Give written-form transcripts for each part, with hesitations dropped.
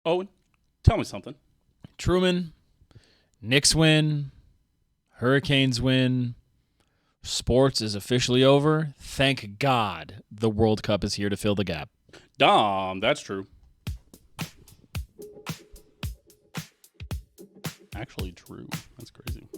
Owen, tell me something. Truman, Knicks win, Hurricanes win. Sports is officially over. Thank God the World Cup is here to fill the gap. Dahm, that's true. Actually true. That's crazy.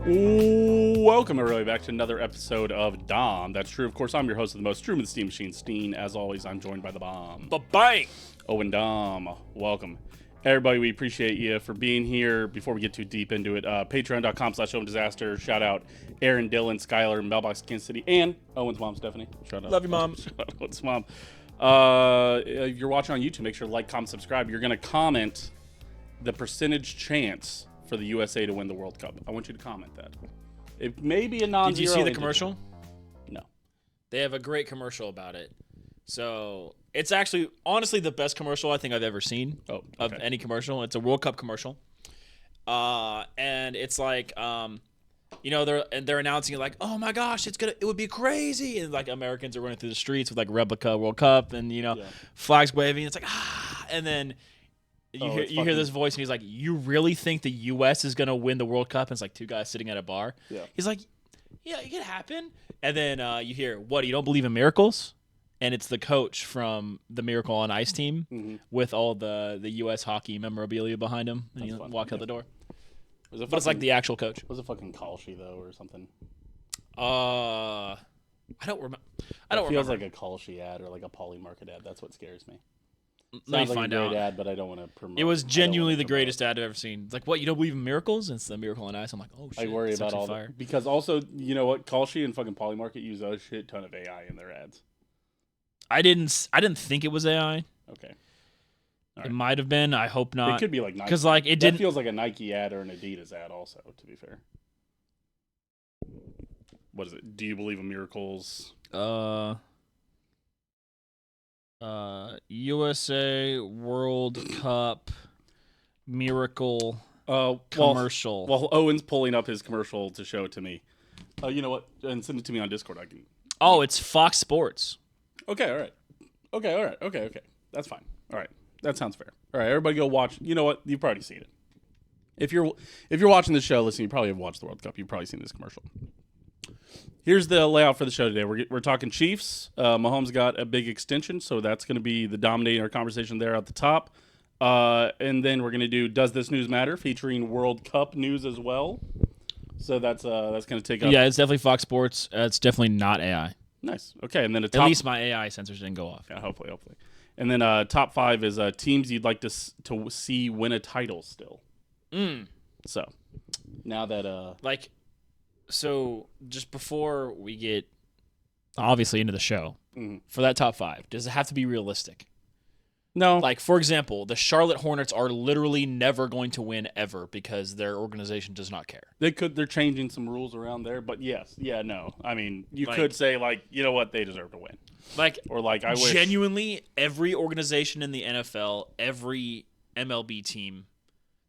Welcome, everybody, back to another episode of Dahm. That's true. Of course, I'm your host of the most, Truman the Steam Machine, Steen. As always, I'm joined by the bomb. Ba-bang! Owen Dahm, welcome. Everybody, we appreciate you for being here. Before we get too deep into it, patreon.com/OwenDisaster. Shout out Aaron, Dylan, Skylar, Mailbox, Kansas City, and Owen's mom, Stephanie. Shout out. Love you, Mom. Shout out Owen's mom. If you're watching on YouTube, make sure to like, comment, subscribe. You're going to comment the percentage chance for the USA to win the World Cup. I want you to comment that. It may be a non-zero. Did you see the commercial? No. They have a great commercial about it. So it's actually, honestly, the best commercial I think I've ever seen of any commercial. It's a World Cup commercial. And it's like, they're announcing it like, oh my gosh, it would be crazy. And like Americans are running through the streets with like replica World Cup and, flags waving. It's like, and then you hear this voice and he's like, you really think the U.S. is going to win the World Cup? And it's like two guys sitting at a bar. Yeah. He's like, yeah, it could happen. And then you hear, what, you don't believe in miracles? And it's the coach from the Miracle on Ice team with all the U.S. hockey memorabilia behind him. And you walk out the door. But it's like the actual coach. Was it fucking Kalshi, though, or something? I don't remember. It feels like a Kalshi ad or like a Polymarket ad. That's what scares me. Let me find out. Great ad, but I don't want to promote. It was genuinely the greatest ad I've ever seen. It's like, what, you don't believe in miracles? And it's the Miracle on Ice. I'm like, oh shit. I worry about all that. Because also, you know what? Kalshi and fucking Polymarket use a shit ton of AI in their ads. I didn't think it was AI. Okay. Right. It might have been. I hope not. It could be like Nike. Because like it feels like a Nike ad or an Adidas ad also, to be fair. What is it? Do you believe in miracles? USA World Cup Miracle commercial. Well, Owen's pulling up his commercial to show it to me. You know what? And send it to me on Discord. I can. Oh, it's Fox Sports. Okay, all right. Okay. That's fine. All right. That sounds fair. All right, everybody go watch. You know what? You've probably seen it. If you're watching this show, listen, you probably have watched the World Cup. You've probably seen this commercial. Here's the layout for the show today. We're talking Chiefs. Mahomes got a big extension, so that's going to be the dominating our conversation there at the top. And then we're going to do Does This News Matter, featuring World Cup news as well. So that's going to take up. Yeah, it's definitely Fox Sports. It's definitely not AI. Nice. Okay, and then at least my AI sensors didn't go off. Yeah, hopefully. And then top 5 is teams you'd like to see win a title still. So now that So just before we get obviously into the show, for that top 5, does it have to be realistic? No. Like, for example, the Charlotte Hornets are literally never going to win ever because their organization does not care. They're changing some rules around there, but yes. Yeah, no. I mean, you could say, like, you know what, they deserve to win. Like, or like, I wish. Genuinely, every organization in the NFL, every MLB team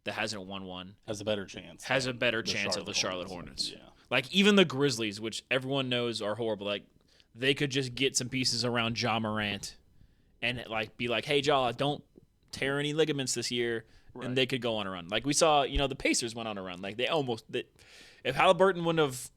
that hasn't won one has a better chance. Has a better chance of the Charlotte Hornets. Yeah. Like, even the Grizzlies, which everyone knows are horrible, like, they could just get some pieces around Ja Morant and like be like, hey, Ja, don't tear any ligaments this year, and they could go on a run. Like we saw, the Pacers went on a run. Like if Halliburton wouldn't have,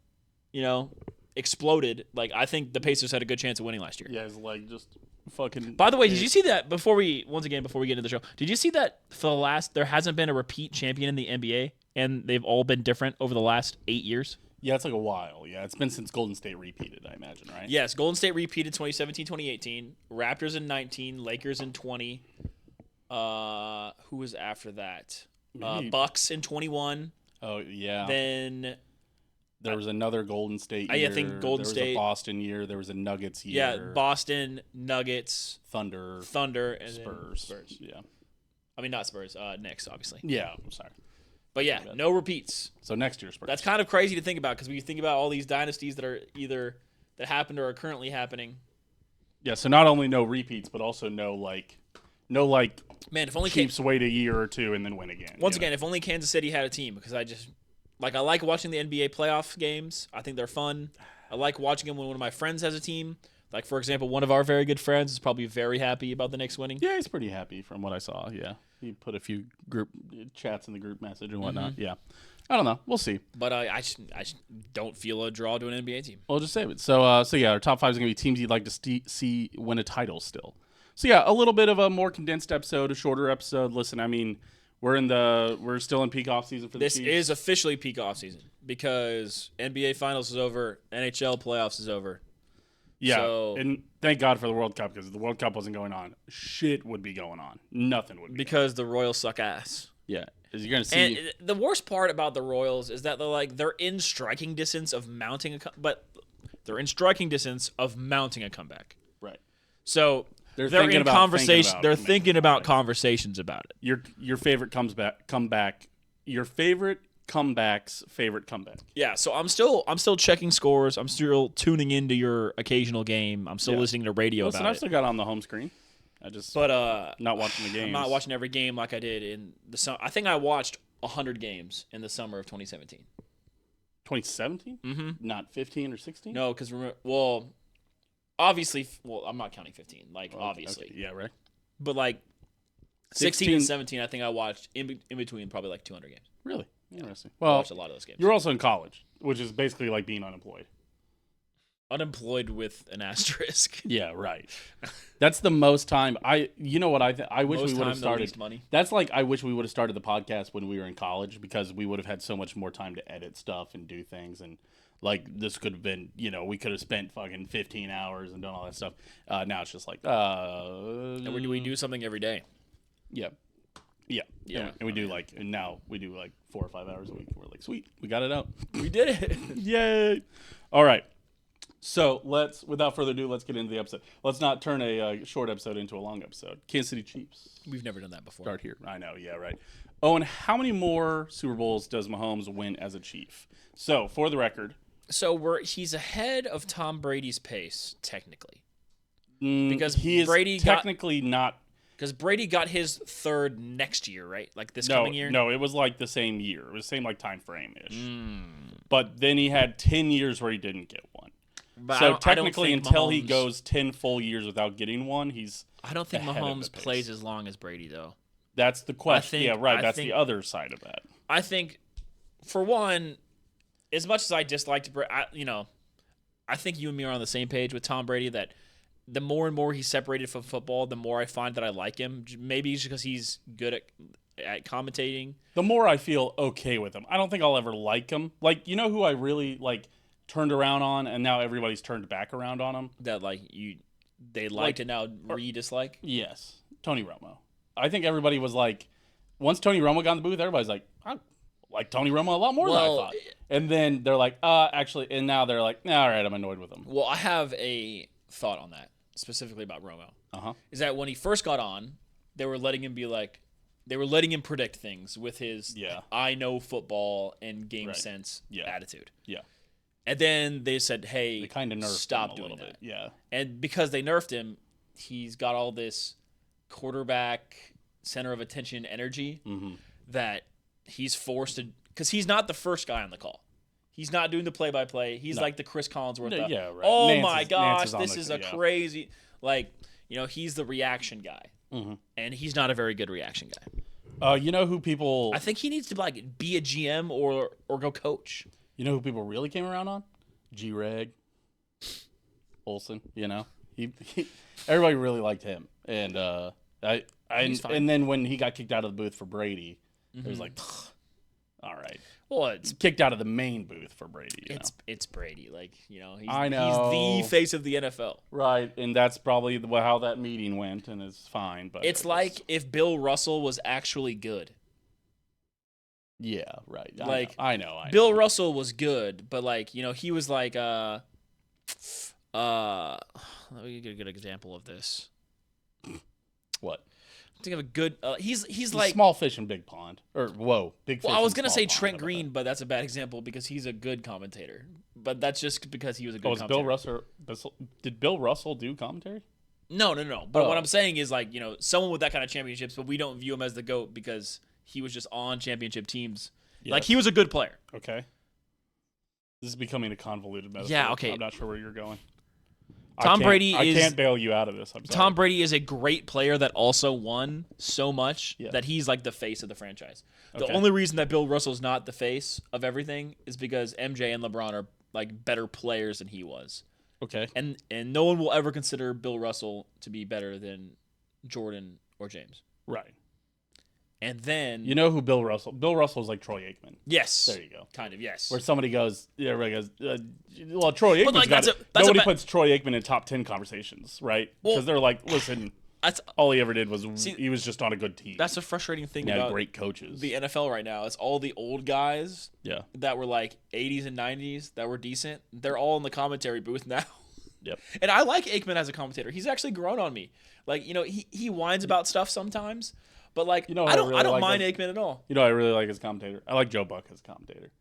exploded, like I think the Pacers had a good chance of winning last year. Yeah, it's like just fucking. By the way, did you see that before we get into the show? Did you see that for there hasn't been a repeat champion in the NBA, and they've all been different over the last 8 years? Yeah, it's like a while. Yeah, it's been since Golden State repeated, I imagine, right? Yes, Golden State repeated 2017, 2018. Raptors in 19, Lakers in 20. Who was after that? Bucks in 21. Oh, yeah. Then there was another Golden State year. I think Golden State. There was a Boston year. There was a Nuggets year. Yeah, Boston, Nuggets, Thunder, and Spurs. Yeah. I mean, not Spurs. Knicks, obviously. Yeah, I'm sorry. But yeah, no repeats. So next year's Spurs. That's kind of crazy to think about because when you think about all these dynasties that are either that happened or are currently happening. Yeah, so not only no repeats, but also no man, if only Chiefs wait a year or two and then win again. Once again, if only Kansas City had a team, because I like watching the NBA playoff games. I think they're fun. I like watching them when one of my friends has a team. Like, for example, one of our very good friends is probably very happy about the Knicks winning. Yeah, he's pretty happy from what I saw. Yeah, he put a few group chats in the group message and whatnot. Yeah, I don't know. We'll see. But I just don't feel a draw to an NBA team. We'll just save it. So yeah, our top 5 is gonna be teams you'd like to see win a title still. So yeah, a little bit of a more condensed episode, a shorter episode. Listen, I mean, we're still in peak off season for the Chiefs. This is officially peak off season because NBA Finals is over, NHL playoffs is over. Yeah, so, and thank God for the World Cup, because if the World Cup wasn't going on, shit would be going on. Nothing would be. Because the Royals suck ass. Yeah, as you're gonna see. And the worst part about the Royals is that they're in striking distance of mounting a comeback. Right. So they're in conversation. They're thinking about conversations about it. Your favorite comeback. Your favorite comeback's favorite comeback. Yeah, so I'm still checking scores. I'm still tuning into your occasional game. I'm still listening to radio about it. I've still got on the home screen. Not watching the games. I'm not watching every game like I did in the summer. I think I watched 100 games in the summer of 2017. 2017? Mm-hmm. Not 15 or 16? No, because obviously, I'm not counting 15. Obviously. Okay. Yeah, right. But 16 and 17, I think I watched in between probably 200 games. Really? Interesting. I watched a lot of those games. You're also in college, which is basically like being unemployed. Unemployed with an asterisk. Yeah, right. That's the most time. You know what I wish we would have started. Money. That's I wish we would have started the podcast when we were in college, because we would have had so much more time to edit stuff and do things, and this could have been, we could have spent fucking 15 hours and done all that stuff. Now it's just and we do something every day. Yeah. Yeah. And we do now we do 4 or 5 hours a week. We're sweet, we got it out. We did it. Yay. All right. So without further ado, let's get into the episode. Let's not turn a short episode into a long episode. Kansas City Chiefs. We've never done that before. Start here. I know. Yeah, right. Owen, how many more Super Bowls does Mahomes win as a Chief? So, for the record. So he's ahead of Tom Brady's pace, technically. Because he is technically not. Because Brady got his third next year, right? This coming year? No, it was the same year. It was the same time frame-ish. But then he had 10 years where he didn't get one. But so technically, until he goes 10 full years without getting one, he's I don't think Mahomes plays as long as Brady, though. That's the question. That's the other side of that. I think, for one, as much as I disliked Brady, I think you and me are on the same page with Tom Brady that the more and more he's separated from football, the more I find that I like him. Maybe it's because he's good at commentating. The more I feel okay with him. I don't think I'll ever like him. Who I really turned around on, and now everybody's turned back around on him. That they liked and now dislike. Yes, Tony Romo. I think everybody was once Tony Romo got in the booth, everybody's I like Tony Romo a lot more than I thought. And then they're actually, and now they're all right, I'm annoyed with him. Well, I have a thought on that, specifically about Romo. Is that when he first got on, they were letting him they were letting him predict things with his I know football and game sense attitude. Yeah. And then they said, hey, they kind of nerfed stop him a doing little that. Bit. Yeah. And because they nerfed him, he's got all this quarterback center of attention energy that he's forced to, because he's not the first guy on the call. He's not doing the play-by-play. He's like the Chris Collinsworth. Yeah, right. Oh, my gosh, this is a crazy. He's the reaction guy. And he's not a very good reaction guy. You know who people... I think he needs to be a GM or go coach. You know who people really came around on? G-Reg. Olsen, He everybody really liked him. And and then when he got kicked out of the booth for Brady, it was all right. Well, it's kicked out of the main booth for Brady. It's Brady. I know. He's the face of the NFL. Right, and that's probably how that meeting went, and it's fine. But it's if Bill Russell was actually good. Yeah, right. I know. Bill Russell was good, but he was let me get a good example of this. What? Think of a good. He's small fish in big pond, or big fish. Well, I was gonna say Trent Green, but that's a bad example because he's a good commentator. But that's just because he was a good. Bill Russell? Did Bill Russell do commentary? No. But what I'm saying is someone with that kind of championships, but we don't view him as the GOAT because he was just on championship teams. Yes. He was a good player. Okay. This is becoming a convoluted metaphor. Yeah. Okay. I'm not sure where you're going. Tom Brady I can't bail you out of this. I'm sorry. Tom Brady is a great player that also won so much Yeah. that he's like the face of the franchise. The Okay. only reason that Bill Russell's not the face of everything is because MJ and LeBron are like better players than he was. Okay. And no one will ever consider Bill Russell to be better than Jordan or James. Right. And then You know who Bill Russell? Bill Russell is like Troy Aikman. yes, There you go. kind of yes. Where somebody goes, everybody goes, well, Troy Aikman's like, got that's it. a Nobody ba- puts Troy Aikman in top 10 conversations, right? Because Well, they're like, listen, That's all he ever did was he was just on a good team. that's a frustrating thing He had about great coaches. the NFL right now. It's all the old guys Yeah. that were like 80s and 90s that were decent. They're all in the commentary booth now. Yep. And I like Aikman as a commentator. He's actually grown on me. Like, he whines about stuff sometimes, but like I don't mind Aikman at all. You know, I really like his commentator. I like Joe Buck as commentator.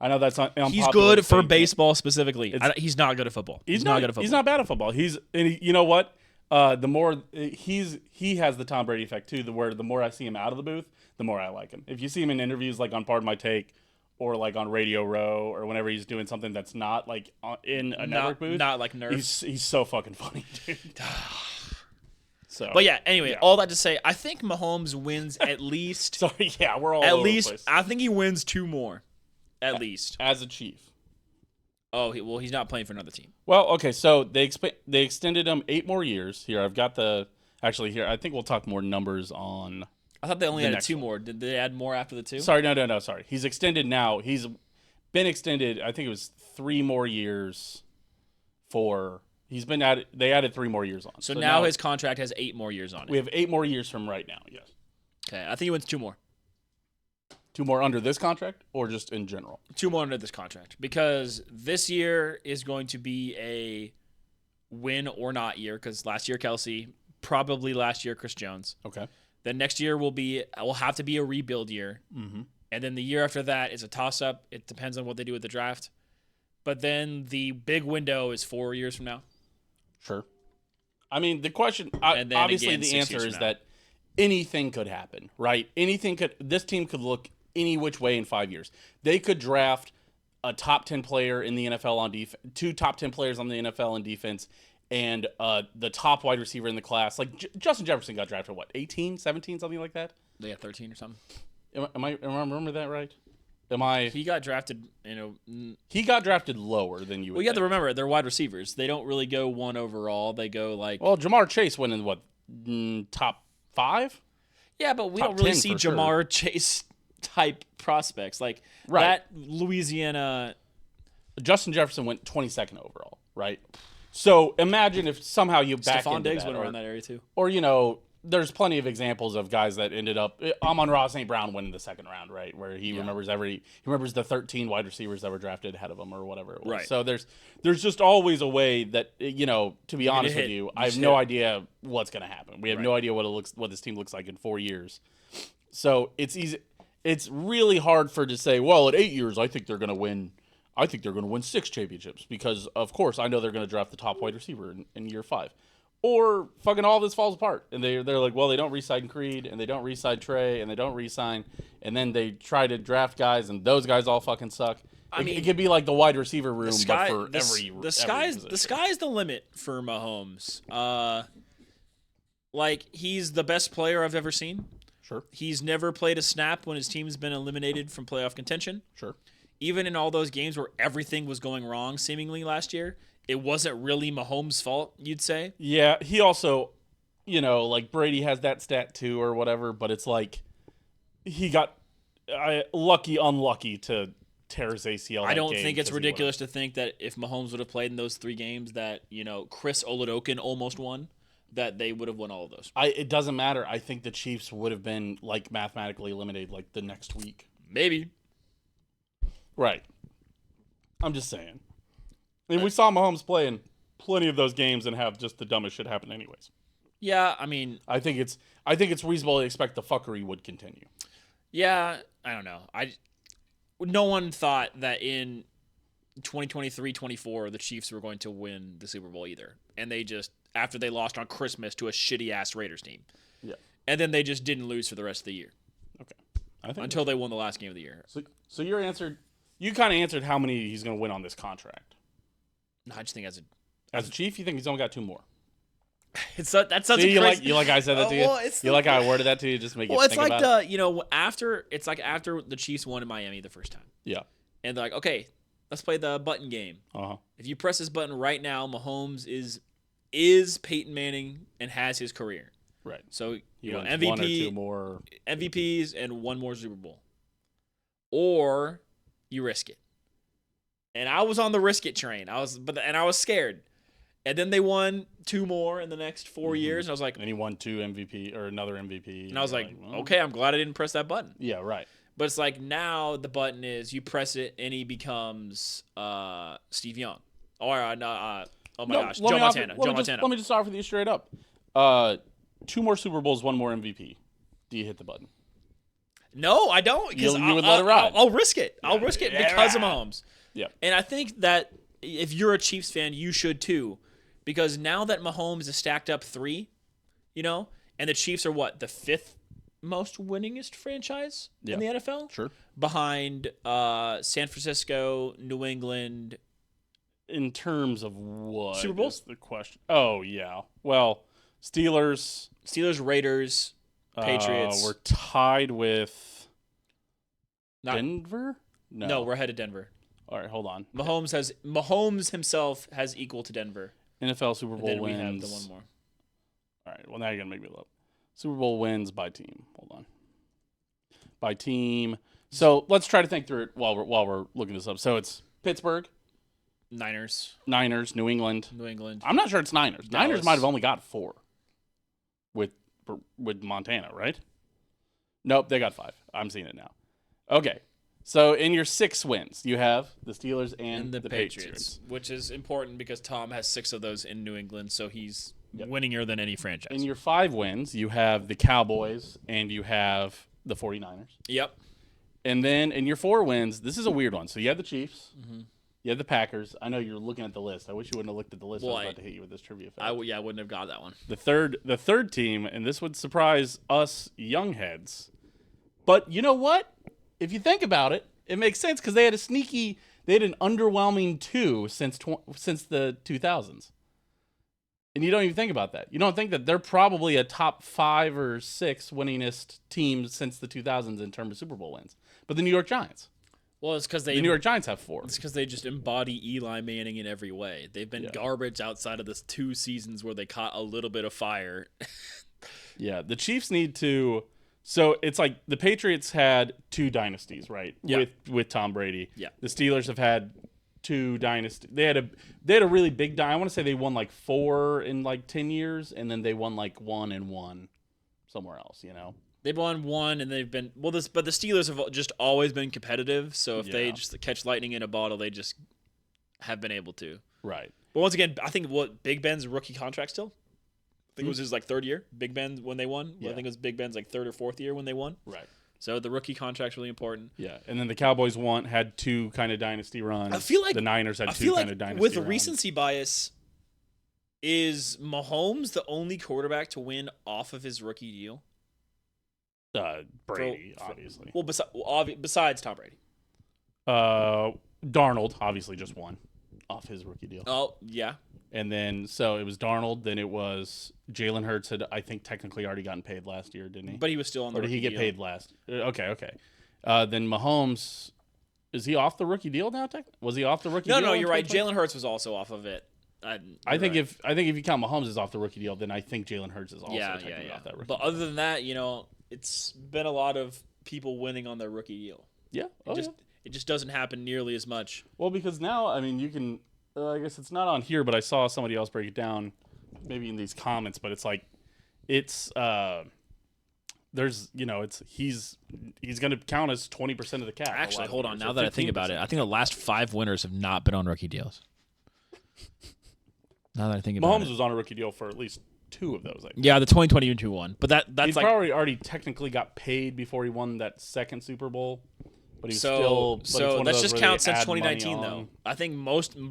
I know that's not. He's good for baseball specifically. He's not good at football. He's not good at football. He's not bad at football. You know what? The more he has the Tom Brady effect too. The more I see him out of the booth, the more I like him. If you see him in interviews like on Pardon My Take, or like on Radio Row, or whenever he's doing something that's not like in a network booth, not like Nerf. He's so fucking funny, dude. So, but yeah, anyway, all that to say, I think Mahomes wins at least. Sorry, yeah, we're all at over least. the place. I think he wins 2 more, at least. As a Chief. Oh, he's not playing for another team. Well, okay, so they extended him 8 more years. Here, I've got here. I think we'll talk more numbers on. I thought they only added 2 one. more. Did they add more after the 2? Sorry, no. Sorry, he's extended now. He's been extended. I think it was 3 more years. He's been added. They added 3 more years on. So now his contract has 8 more years on it. We have 8 more years from right now. Yes. Okay, I think he wins 2 more. 2 more under this contract, or just in general? 2 more under this contract, because this year is going to be a win or not year. Because last year Kelsey, probably last year Chris Jones. Okay. Then next year will have to be a rebuild year, and then the year after that is a toss up. It depends on what they do with the draft. But then the big window is 4 years from now. Sure. I mean, the question, And then obviously, again, the 6 answer years is from now. that anything could happen, right? This team could look any which way in 5 years. They could draft a top 10 player in the NFL on defense, 2 top 10 players on the NFL in defense, and the top wide receiver in the class. Like Justin Jefferson got drafted, 18, 17, something like that? They got 13 or something. Am I remember that right? He got drafted, He got drafted lower than you would. Well, you have to remember, they're wide receivers. They don't really go 1 overall. They go like. Well, Jamar Chase went in top 5? Yeah, but we Top don't really 10 see for sure. Jamar Chase type prospects like Right. that. Louisiana. Justin Jefferson went 22nd overall, right? So imagine if somehow you back Stephon into Diggs that, went around that area too. or there's plenty of examples of guys that ended up. Amon-Ra St. Brown went in the 2nd round, right? Where he remembers the 13 wide receivers that were drafted ahead of him, or whatever it was. Right. So there's just always a way that to be honest with you, I have no idea what's going to happen. We have no idea what this team looks like in 4 years. So it's easy. It's really hard to say, well, at 8 years, I think they're going to win. I think they're going to win 6 championships because, of course, I know they're going to draft the top wide receiver in year 5. Or fucking all this falls apart. And they're like, well, they don't re-sign Creed, and they don't re-sign Trey, and they don't re-sign. And then they try to draft guys, and those guys all fucking suck. It could be like the wide receiver room, but for the sky's the limit for Mahomes. He's the best player I've ever seen. Sure. He's never played a snap when his team's been eliminated from playoff contention. Sure. Even in all those games where everything was going wrong seemingly last year, it wasn't really Mahomes' fault, you'd say? Yeah, he also, like Brady has that stat too or whatever, but it's like he got unlucky to tear his ACL. I don't think it's ridiculous to think that if Mahomes would have played in those 3 games that, Chris Oladokun almost won, that they would have won all of those. It doesn't matter. I think the Chiefs would have been mathematically eliminated the next week. Maybe. Right. I'm just saying. I mean, we saw Mahomes play in plenty of those games and have just the dumbest shit happen anyways. Yeah, I mean, I think it's reasonable to expect the fuckery would continue. Yeah, I don't know. No one thought that in 2023-24 the Chiefs were going to win the Super Bowl either. And they just, after they lost on Christmas to a shitty-ass Raiders team. Yeah. And then they just didn't lose for the rest of the year. Okay. Until they won the last game of the year. So you kind of answered how many he's going to win on this contract. No, I just think As a Chief, you think he's only got 2 more? That's such a See, crazy. you like I said that to you. You like how I worded that to you, just to make you think about it. Well, it's like after the Chiefs won in Miami the first time. Yeah. And they're like, okay, let's play the button game. Uh-huh. If you press this button right now, Mahomes is Peyton Manning and has his career. Right. So MVP, 1 or 2 more MVPs and 1 more Super Bowl, or you risk it. And I was on the risk it train. I was scared. And then they won 2 more in the next 4 years, and I was like, and he won 2 MVP or another MVP. And I was like, okay, I'm glad I didn't press that button. Yeah, right. But it's like now the button is you press it and he becomes Steve Young, or Joe Montana. Let me just offer you straight up. 2 more Super Bowls, 1 more MVP. Do you hit the button? No, I don't. Because you would let it ride. I'll risk it. I'll risk it because of Mahomes. Yeah. And I think that if you're a Chiefs fan, you should too. Because now that Mahomes is stacked up 3, and the Chiefs are the 5th most winningest franchise in the NFL? Sure. Behind San Francisco, New England. In terms of what? Super Bowls? Is the question. Oh, yeah. Well, Steelers, Raiders, Patriots. We're tied with Denver? No, we're ahead of Denver. All right, hold on. Mahomes himself has equal to Denver. NFL Super Bowl and then wins. We have the 1 more. All right, well, now you're going to make me look. Super Bowl wins by team. Hold on. By team. So let's try to think through it while we're looking this up. So it's Pittsburgh. Niners, New England. I'm not sure it's Niners. Dallas. Niners might have only got 4 with Montana, right? Nope, they got 5. I'm seeing it now. Okay. So in your 6 wins, you have the Steelers and the Patriots. Which is important because Tom has 6 of those in New England, so he's winninger than any franchise. In your 5 wins, you have the Cowboys and you have the 49ers. Yep. And then in your 4 wins, this is a weird one. So you have the Chiefs. Mm-hmm. You have the Packers. I know you're looking at the list. I wish you wouldn't have looked at the list. I was about to hit you with this trivia fact. I wouldn't have got that one. The third team, and this would surprise us young heads. But you know what? If you think about it, it makes sense because they had an underwhelming 2 since the 2000s. And you don't even think about that. You don't think that they're probably a top 5 or 6 winningest team since the 2000s in terms of Super Bowl wins. But the New York Giants. Well, it's because the New York Giants have 4. It's because they just embody Eli Manning in every way. They've been garbage outside of this 2 seasons where they caught a little bit of fire. Yeah, the Chiefs need to. So it's like the Patriots had 2 dynasties, right? Yeah. With Tom Brady. Yeah. The Steelers have had 2 dynasties. They had a really big I want to say they won 4 in 10 years, and then they won 1 and 1 somewhere else. They've won 1, and they've been but the Steelers have just always been competitive. So if they just catch lightning in a bottle, they just have been able to. Right. But once again, I think Big Ben's rookie contract still. I think it was his 3rd year. Big Ben when they won. Yeah. I think it was Big Ben's 3rd or 4th year when they won. Right. So the rookie contract's really important. Yeah, and then the Cowboys had 2 kind of dynasty runs. I feel like the Niners had 2 kind of dynasty runs. With recency bias, is Mahomes the only quarterback to win off of his rookie deal? Brady, obviously. Well, besides Tom Brady. Darnold obviously just won off his rookie deal. Oh, yeah. And then, so it was Darnold, then it was Jalen Hurts had, I think, technically already gotten paid last year, didn't he? But he was still on the rookie deal. Or did he get deal. paid last? Okay. Then Mahomes, is he off the rookie deal now? Was he off the rookie deal? No, you're right. Jalen Hurts was also off of it. I think if you count Mahomes as off the rookie deal, then I think Jalen Hurts is also technically off that rookie deal. But other than that, it's been a lot of people winning on their rookie deal. Yeah. It just doesn't happen nearly as much. Well, because now, I mean, you can... I guess it's not on here, but I saw somebody else break it down, maybe in these comments. But it's there's he's going to count as 20% of the cap. Actually, hold on. Now that I think about it, I think the last 5 winners have not been on rookie deals. Now that I think about it, Mahomes was on a rookie deal for at least 2 of those. I think. Yeah, the 2022 one, but that's he probably already technically got paid before he won that 2nd Super Bowl. But he's so let's just count since 2019 though. I think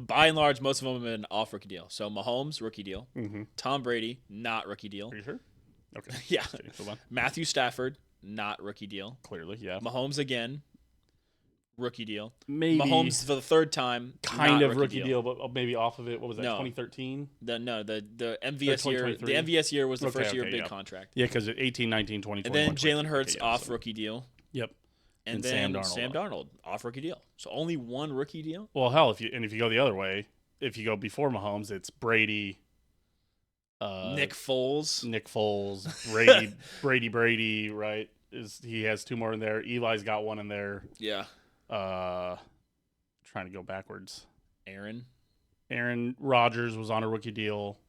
by and large, most of them have been off rookie deal. So Mahomes, rookie deal. Mm-hmm. Tom Brady, not rookie deal. Are you sure? Okay. Yeah. Matthew Stafford, not rookie deal. Clearly, yeah. Mahomes again, rookie deal. Maybe Mahomes for the third time, kind not of rookie deal, but maybe off of it. What was that? No. 2013. The MVS year. The MVS year was the first year big contract. Yeah, because 18, 19, 20, And 21. then Jalen Hurts off rookie deal. Yep. And then Sam Darnold off rookie deal. So only one rookie deal. Well, hell, if you go the other way, if you go before Mahomes, it's Brady, Nick Foles, Brady, right? He has two more in there. Eli's got one in there. Yeah. Trying to go backwards. Aaron Rodgers was on a rookie deal.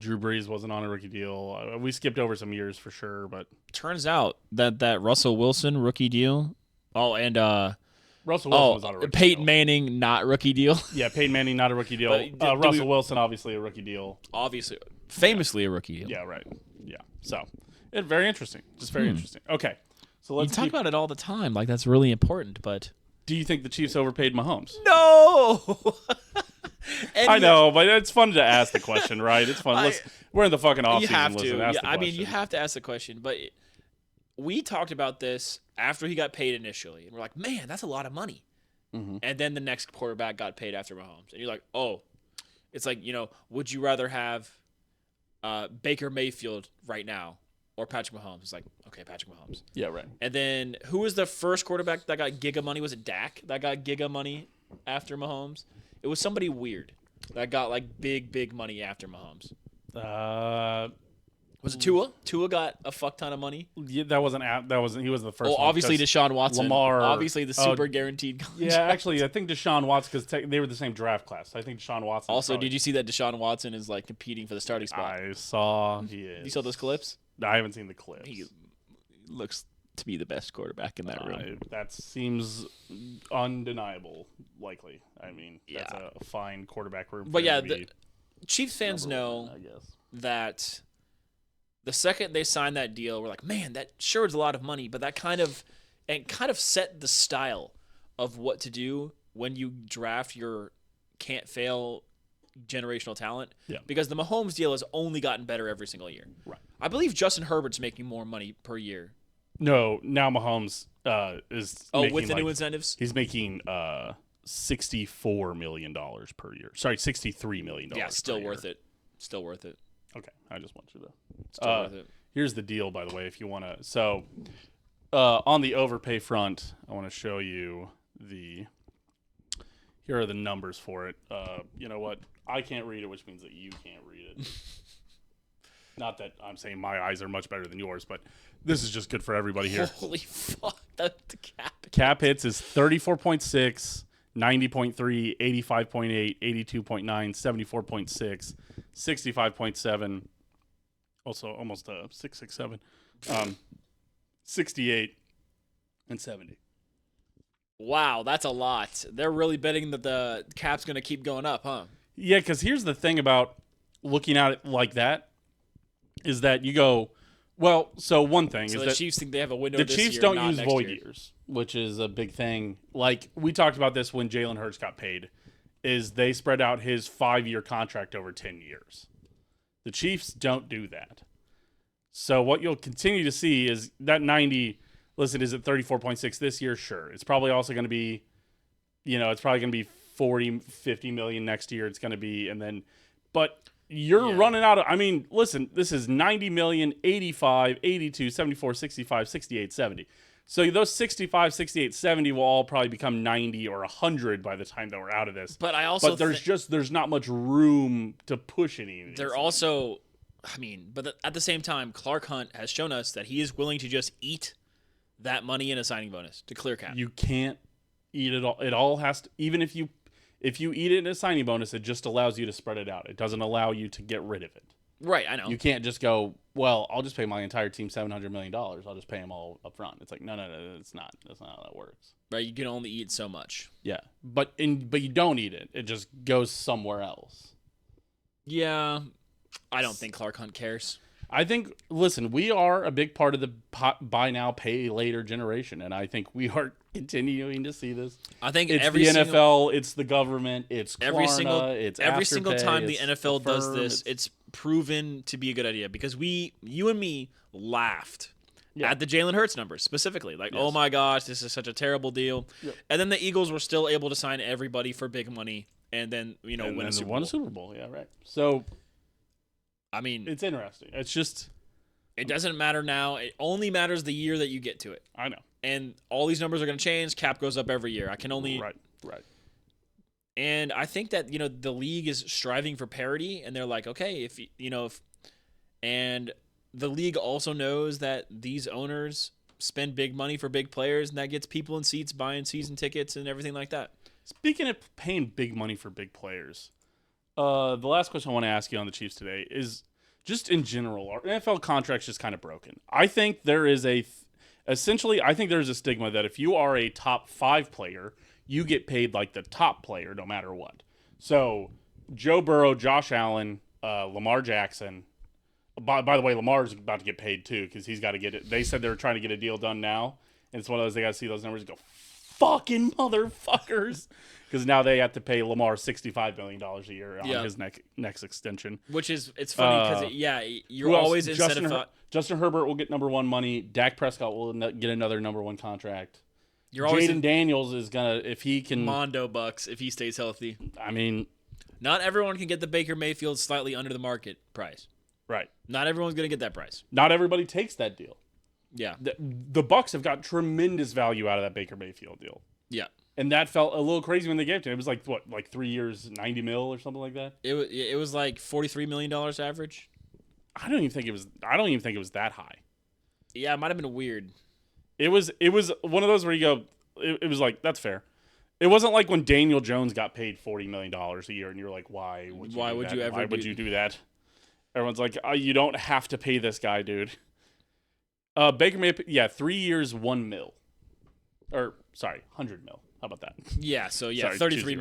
Drew Brees wasn't on a rookie deal. We skipped over some years for sure, but turns out that Russell Wilson rookie deal. Oh, and Russell Wilson was on a rookie Peyton deal. Manning not rookie deal. Yeah, Peyton Manning not a rookie deal. Russell Wilson obviously a rookie deal. Obviously, famously a rookie deal. Yeah, right. Yeah. So, very interesting. Just very interesting. Okay. So let's talk about it all the time, like that's really important. But do you think the Chiefs overpaid Mahomes? No. I know, but it's fun to ask the question, right? It's fun. We're in the fucking offseason. You have to. You have to ask the question. But we talked about this after he got paid initially, and we're like, man, that's a lot of money. Mm-hmm. And then the next quarterback got paid after Mahomes, and you're like, oh, it's like, would you rather have Baker Mayfield right now or Patrick Mahomes? It's like, okay, Patrick Mahomes. Yeah, right. And then who was the first quarterback that got giga money? Was it Dak that got giga money after Mahomes? It was somebody weird that got like big money after Mahomes. Was it Tua? Tua got a fuck ton of money. Yeah, that wasn't. He was the first. Oh, one, obviously Deshaun Watson. Lamar, obviously the super guaranteed contract. Yeah, actually, I think Deshaun Watson because they were the same draft class. I think Deshaun Watson. Also, did you see that Deshaun Watson is like competing for the starting spot? I saw. He is. You saw those clips? I haven't seen the clips. He looks to be the best quarterback in that room. That seems undeniable. Likely, I mean, that's a fine quarterback room. But yeah, the Chiefs fans know that the second they signed that deal, we're like, man, that sure is a lot of money, but that kind of set the style of what to do when you draft your can't fail generational talent. Yeah. Because the Mahomes deal has only gotten better every single year. Right. I believe Justin Herbert's making more money per year. No, now Mahomes is. Oh, with the new incentives, he's making $64 million per year. Sorry, $63 million. Yeah, still worth it. Still worth it. Okay, I just want you to. Still worth it. Here's the deal, by the way, if you want to. So, on the overpay front, I want to show you here are the numbers for it. You know what? I can't read it, which means that you can't read it. Not that I'm saying my eyes are much better than yours, but this is just good for everybody here. Holy fuck. The cap hits is 34.6, 90.3, 85.8, 82.9, 74.6, 65.7, also almost 667, 68, and 70. Wow, that's a lot. They're really betting that the cap's going to keep going up, huh? Yeah, because here's the thing about looking at it like that is that you go, well, so one thing is the that Chiefs think they have a window the this Chiefs year, don't not use next void year. years, which is a big thing. Like, we talked about this when Jalen Hurts got paid, is they spread out his 5-year contract over 10 years. The Chiefs don't do that. So what you'll continue to see is that 90, listen, is it 34.6 this year? Sure. It's probably also going to be, it's probably going to be 40, 50 million next year. It's going to be, but you're running out of, listen, this is 90 million, 85, 82, 74, 65, 68, 70. So those 65, 68, 70 will all probably become 90 or 100 by the time that we're out of this. But I also there's not much room to push any of these. They're also, but at the same time, Clark Hunt has shown us that he is willing to just eat that money in a signing bonus to clear cap. You can't eat it all. It all has to, even if you eat it in a signing bonus, it just allows you to spread it out. It doesn't allow you to get rid of it. Right, I know. You can't just go, well, I'll just pay my entire team $700 million. I'll just pay them all up front. It's like, no, it's not. That's not how that works. Right, you can only eat so much. Yeah, but you don't eat it. It just goes somewhere else. Yeah, I don't think Clark Hunt cares. I think, listen, we are a big part of the buy now, pay later generation, and I think we are continuing to see this. I think it's the NFL, it's the government, it's Klarna, it's every single Afterpay, time the NFL does this, it's proven to be a good idea because you and me laughed at the Jalen Hurts numbers specifically. Like, oh my gosh, this is such a terrible deal. Yep. And then the Eagles were still able to sign everybody for big money and then, win a Super Bowl. Yeah, right. So, I mean, it's interesting. It's just... It doesn't matter now. It only matters the year that you get to it. I know. And all these numbers are going to change. Cap goes up every year. I can only... Right. And I think that, the league is striving for parity, and they're like, okay, and the league also knows that these owners spend big money for big players, and that gets people in seats buying season tickets and everything like that. Speaking of paying big money for big players, the last question I want to ask you on the Chiefs today is just in general, our NFL contract's just kind of broken. I think there is essentially, I think there's a stigma that if you are a top 5 player, you get paid like the top player no matter what. So Joe Burrow, Josh Allen, Lamar Jackson. By the way, Lamar's about to get paid too because he's got to get it. They said they were trying to get a deal done now, and it's one of those they got to see those numbers and go, fucking motherfuckers, because now they have to pay Lamar $65 million a year on his next extension. Which is it's funny because you're always incentivized. Justin Herbert will get number 1 money. Dak Prescott will get another number 1 contract. You're always Jaden Daniels is gonna if he can Mondo bucks if he stays healthy. I mean, not everyone can get the Baker Mayfield slightly under the market price. Right. Not everyone's gonna get that price. Not everybody takes that deal. Yeah. The Bucks have got tremendous value out of that Baker Mayfield deal. Yeah. And that felt a little crazy when they gave it to him. It was like what, like 3 years, $90 million or something like that. It was like $43 million average. I don't even think it was that high. Yeah, it might have been weird. It was one of those where you go, it was like, that's fair. It wasn't like when Daniel Jones got paid $40 million a year and you're like, why would you do that? Everyone's like, you don't have to pay this guy, dude. Baker Mayfield, 3 years, $1 million. Or, sorry, $100 million. How about that? Yeah, so sorry, $33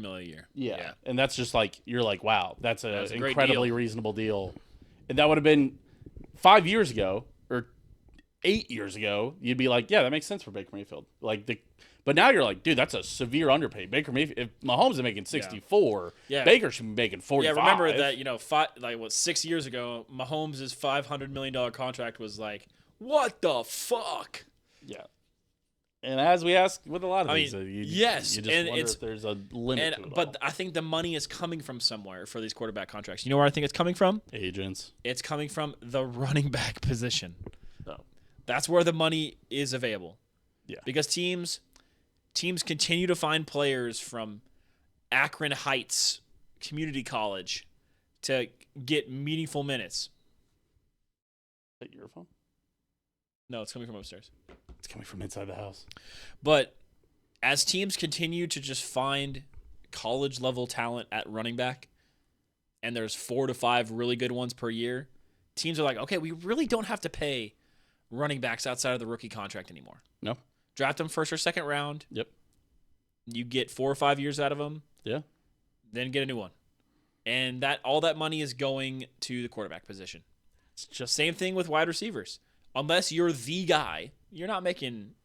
million a year. Yeah. And that's just like, you're like, wow, that's an incredibly reasonable deal. And that would have been 5 years ago or 8 years ago, you'd be like, yeah, that makes sense for Baker Mayfield. But now you're like, dude, that's a severe underpay. Baker Mayfield, if Mahomes is making 64, Baker should be making 45. Yeah, remember that, 6 years ago, Mahomes' $500 million contract was like, what the fuck? Yeah. And as we ask with a lot of these, you just wonder if there's a limit to it But I think the money is coming from somewhere for these quarterback contracts. You know where I think it's coming from? Agents. It's coming from the running back position. Oh. That's where the money is available. Yeah. Because teams continue to find players from Akron Heights Community College to get meaningful minutes. Is that your phone? No, it's coming from upstairs. It's coming from inside the house. But as teams continue to just find college-level talent at running back, and there's 4 to 5 really good ones per year, teams are like, okay, we really don't have to pay running backs outside of the rookie contract anymore. No. Draft them first or second round. Yep. You get 4 or 5 years out of them. Yeah. Then get a new one. And all that money is going to the quarterback position. It's just same thing with wide receivers. Unless you're the guy, you're not making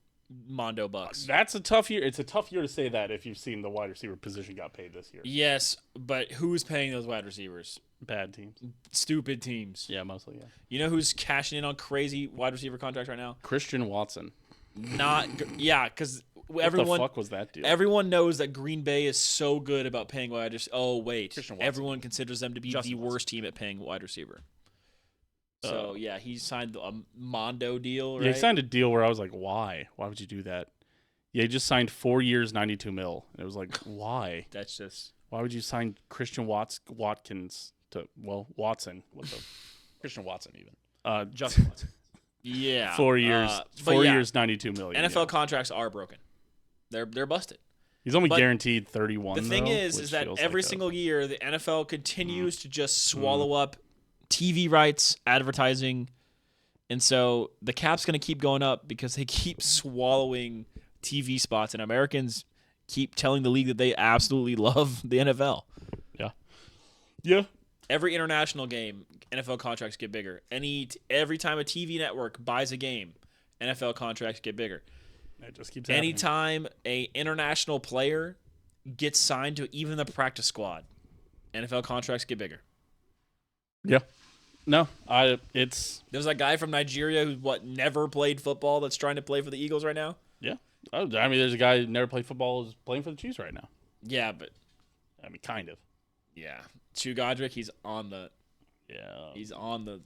Mondo bucks. That's a tough year. It's a tough year to say that if you've seen the wide receiver position got paid this year. Yes, but who's paying those wide receivers? Bad teams. Stupid teams. Yeah, mostly, yeah. You know who's cashing in on crazy wide receiver contracts right now? Christian Watson. Because everyone. What the fuck was that deal? Everyone knows that Green Bay is so good about paying wide receivers. Oh, wait. Everyone considers them to be the worst team at paying wide receiver. So, he signed a Mondo deal, right? Yeah, he signed a deal where I was like, why? Why would you do that? Yeah, he just signed 4 years, $92 million. And it was like, why? That's just... Why would you sign Christian Watkins to, Watson? What the... Christian Watson, even. Justin Watson. Yeah. 4 years, 4 years, $92 million. NFL contracts are broken. They're busted. He's only guaranteed 31. The thing is that every single year, the NFL continues to just swallow up TV rights, advertising, and so the cap's going to keep going up because they keep swallowing TV spots, and Americans keep telling the league that they absolutely love the NFL. Yeah. Every international game, NFL contracts get bigger. Every time a TV network buys a game, NFL contracts get bigger. It just keeps happening. Anytime a international player gets signed to even the practice squad, NFL contracts get bigger. Yeah. No, it's There's that guy from Nigeria who's never played football that's trying to play for the Eagles right now. yeah. I mean, there's a guy who never played football who's playing for the Chiefs right now. Yeah, but I mean, kind of. yeah, Chu Godric, he's on the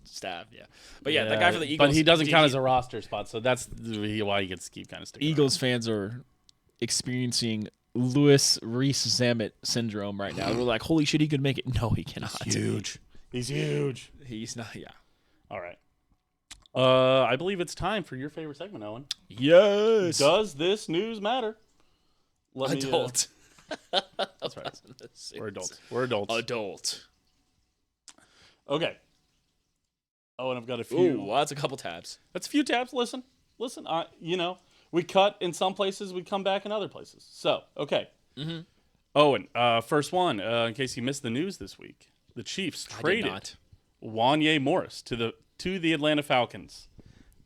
staff. Yeah, but yeah, Yeah, that guy for the Eagles. but he doesn't count as a roster spot, so that's why he gets to keep kind of sticking. Eagles fans are experiencing Louis Rees-Zammit syndrome right now. We're like, holy shit, he could make it. No, he cannot. He's huge. He's huge. He's not. Yeah. All right. I believe it's time for your favorite segment, Owen. Yes. Does this news matter? Adult. That's right. We're adults. We're adults. Adult. Okay. Oh, and I've got a few. Ooh, well, that's a couple tabs. That's a few tabs. Listen. We cut in some places, we come back in other places. So, okay. Mm-hmm. Owen, first one, in case you missed the news this week, the Chiefs traded Wanye Morris to the Atlanta Falcons.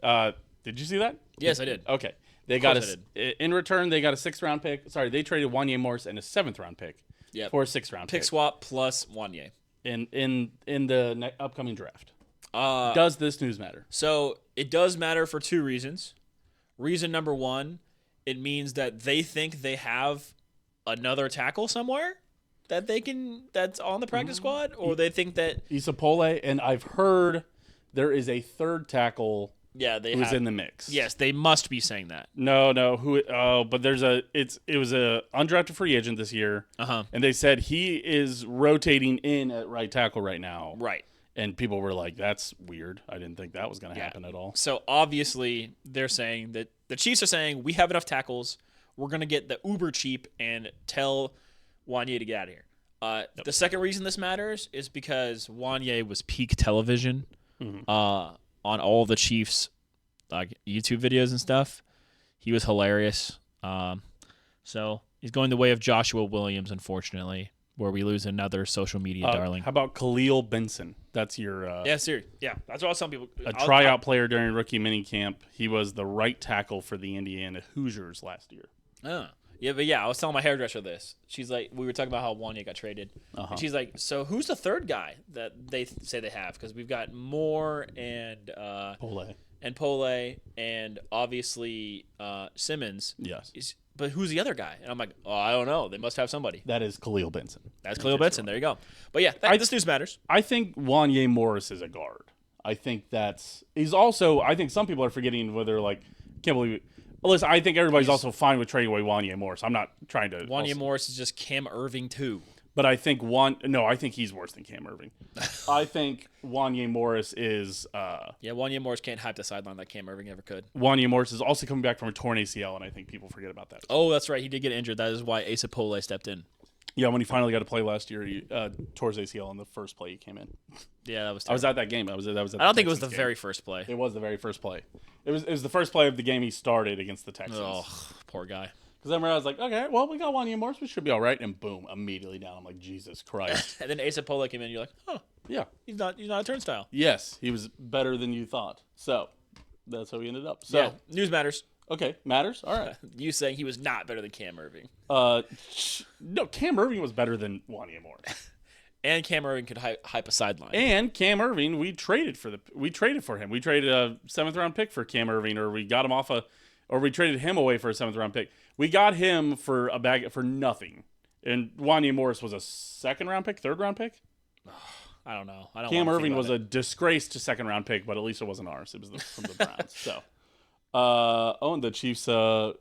Did you see that? Yes, I did. Okay. They got in return, they got a 6th-round pick. Sorry, they traded Wanye Morris and a 7th-round pick for a 6th-round pick. Pick swap plus Wanye. In the upcoming draft. Does this news matter? So it does matter for 2 reasons. Reason number 1, it means that they think they have another tackle somewhere that's on the practice squad, or they think that Isapole, and I've heard there is a 3rd tackle. Yeah, who's in the mix. Yes, they must be saying that. No. But there's it was a undrafted free agent this year. And they said he is rotating in at right tackle right now. Right. And people were like, that's weird. I didn't think that was going to happen at all. So obviously they're saying that the Chiefs are saying we have enough tackles. We're going to get the uber cheap and tell Wanye to get out of here. The second reason this matters is because Wanye was peak television on all the Chiefs YouTube videos and stuff. He was hilarious. So he's going the way of Joshua Williams, unfortunately, where we lose another social media darling. How about Khalil Benson? That's your seriously. Yeah, that's what I'll tell people. A tryout player during rookie minicamp. He was the right tackle for the Indiana Hoosiers last year. Oh. Yeah, but I was telling my hairdresser this. She's like, we were talking about how Wanye got traded. And she's like, so who's the 3rd guy that they say they have? Because we've got Moore and Pole and obviously Simmons. Yes. But who's the other guy? And I'm like, oh, I don't know. They must have somebody. That is Khalil Benson. That's Khalil Benson. There you go. But yeah, this news matters. I think Wanye Morris is a guard. I think he's also. I think some people are forgetting whether can't believe it. Listen, I think everybody's also fine with trading away Wanye Morris. I'm not trying to. Wanye Morris is just Cam Irving too. But I think I think he's worse than Cam Irving. I think Wanye Morris is. Wanye Morris can't hype the sideline like Cam Irving ever could. Wanye Morris is also coming back from a torn ACL, and I think people forget about that. Oh, that's right. He did get injured. That is why Asa Pole stepped in. Yeah, when he finally got to play last year, he tore his ACL on the first play he came in. Yeah, that was I terrible. was at that game. I don't think it was the very first play. It was the very first play. It was the first play of the game he started against the Texans. Oh, poor guy. Because I remember I was like, okay, well, we got Wanye Morris. We should be all right. And boom, immediately down. I'm like, Jesus Christ. And then Asa Pole came in. You're like, oh, yeah. He's not a turnstile. Yes, he was better than you thought. So that's how he ended up. So yeah, news matters. Okay, matters. All right. You saying he was not better than Cam Irving? No, Cam Irving was better than Wanye Morris. And Cam Irving could hype a sideline. And Cam Irving, we traded for him. We traded a 7th-round pick for Cam Irving, or we got him or we traded him away for a 7th-round pick. We got him for a bag for nothing. And Wanye Morris was a 2nd-round pick, 3rd-round pick. I don't know. Cam Irving was a disgraced 2nd-round pick, but at least it wasn't ours. It was from the Browns. So, and the Chiefs reworked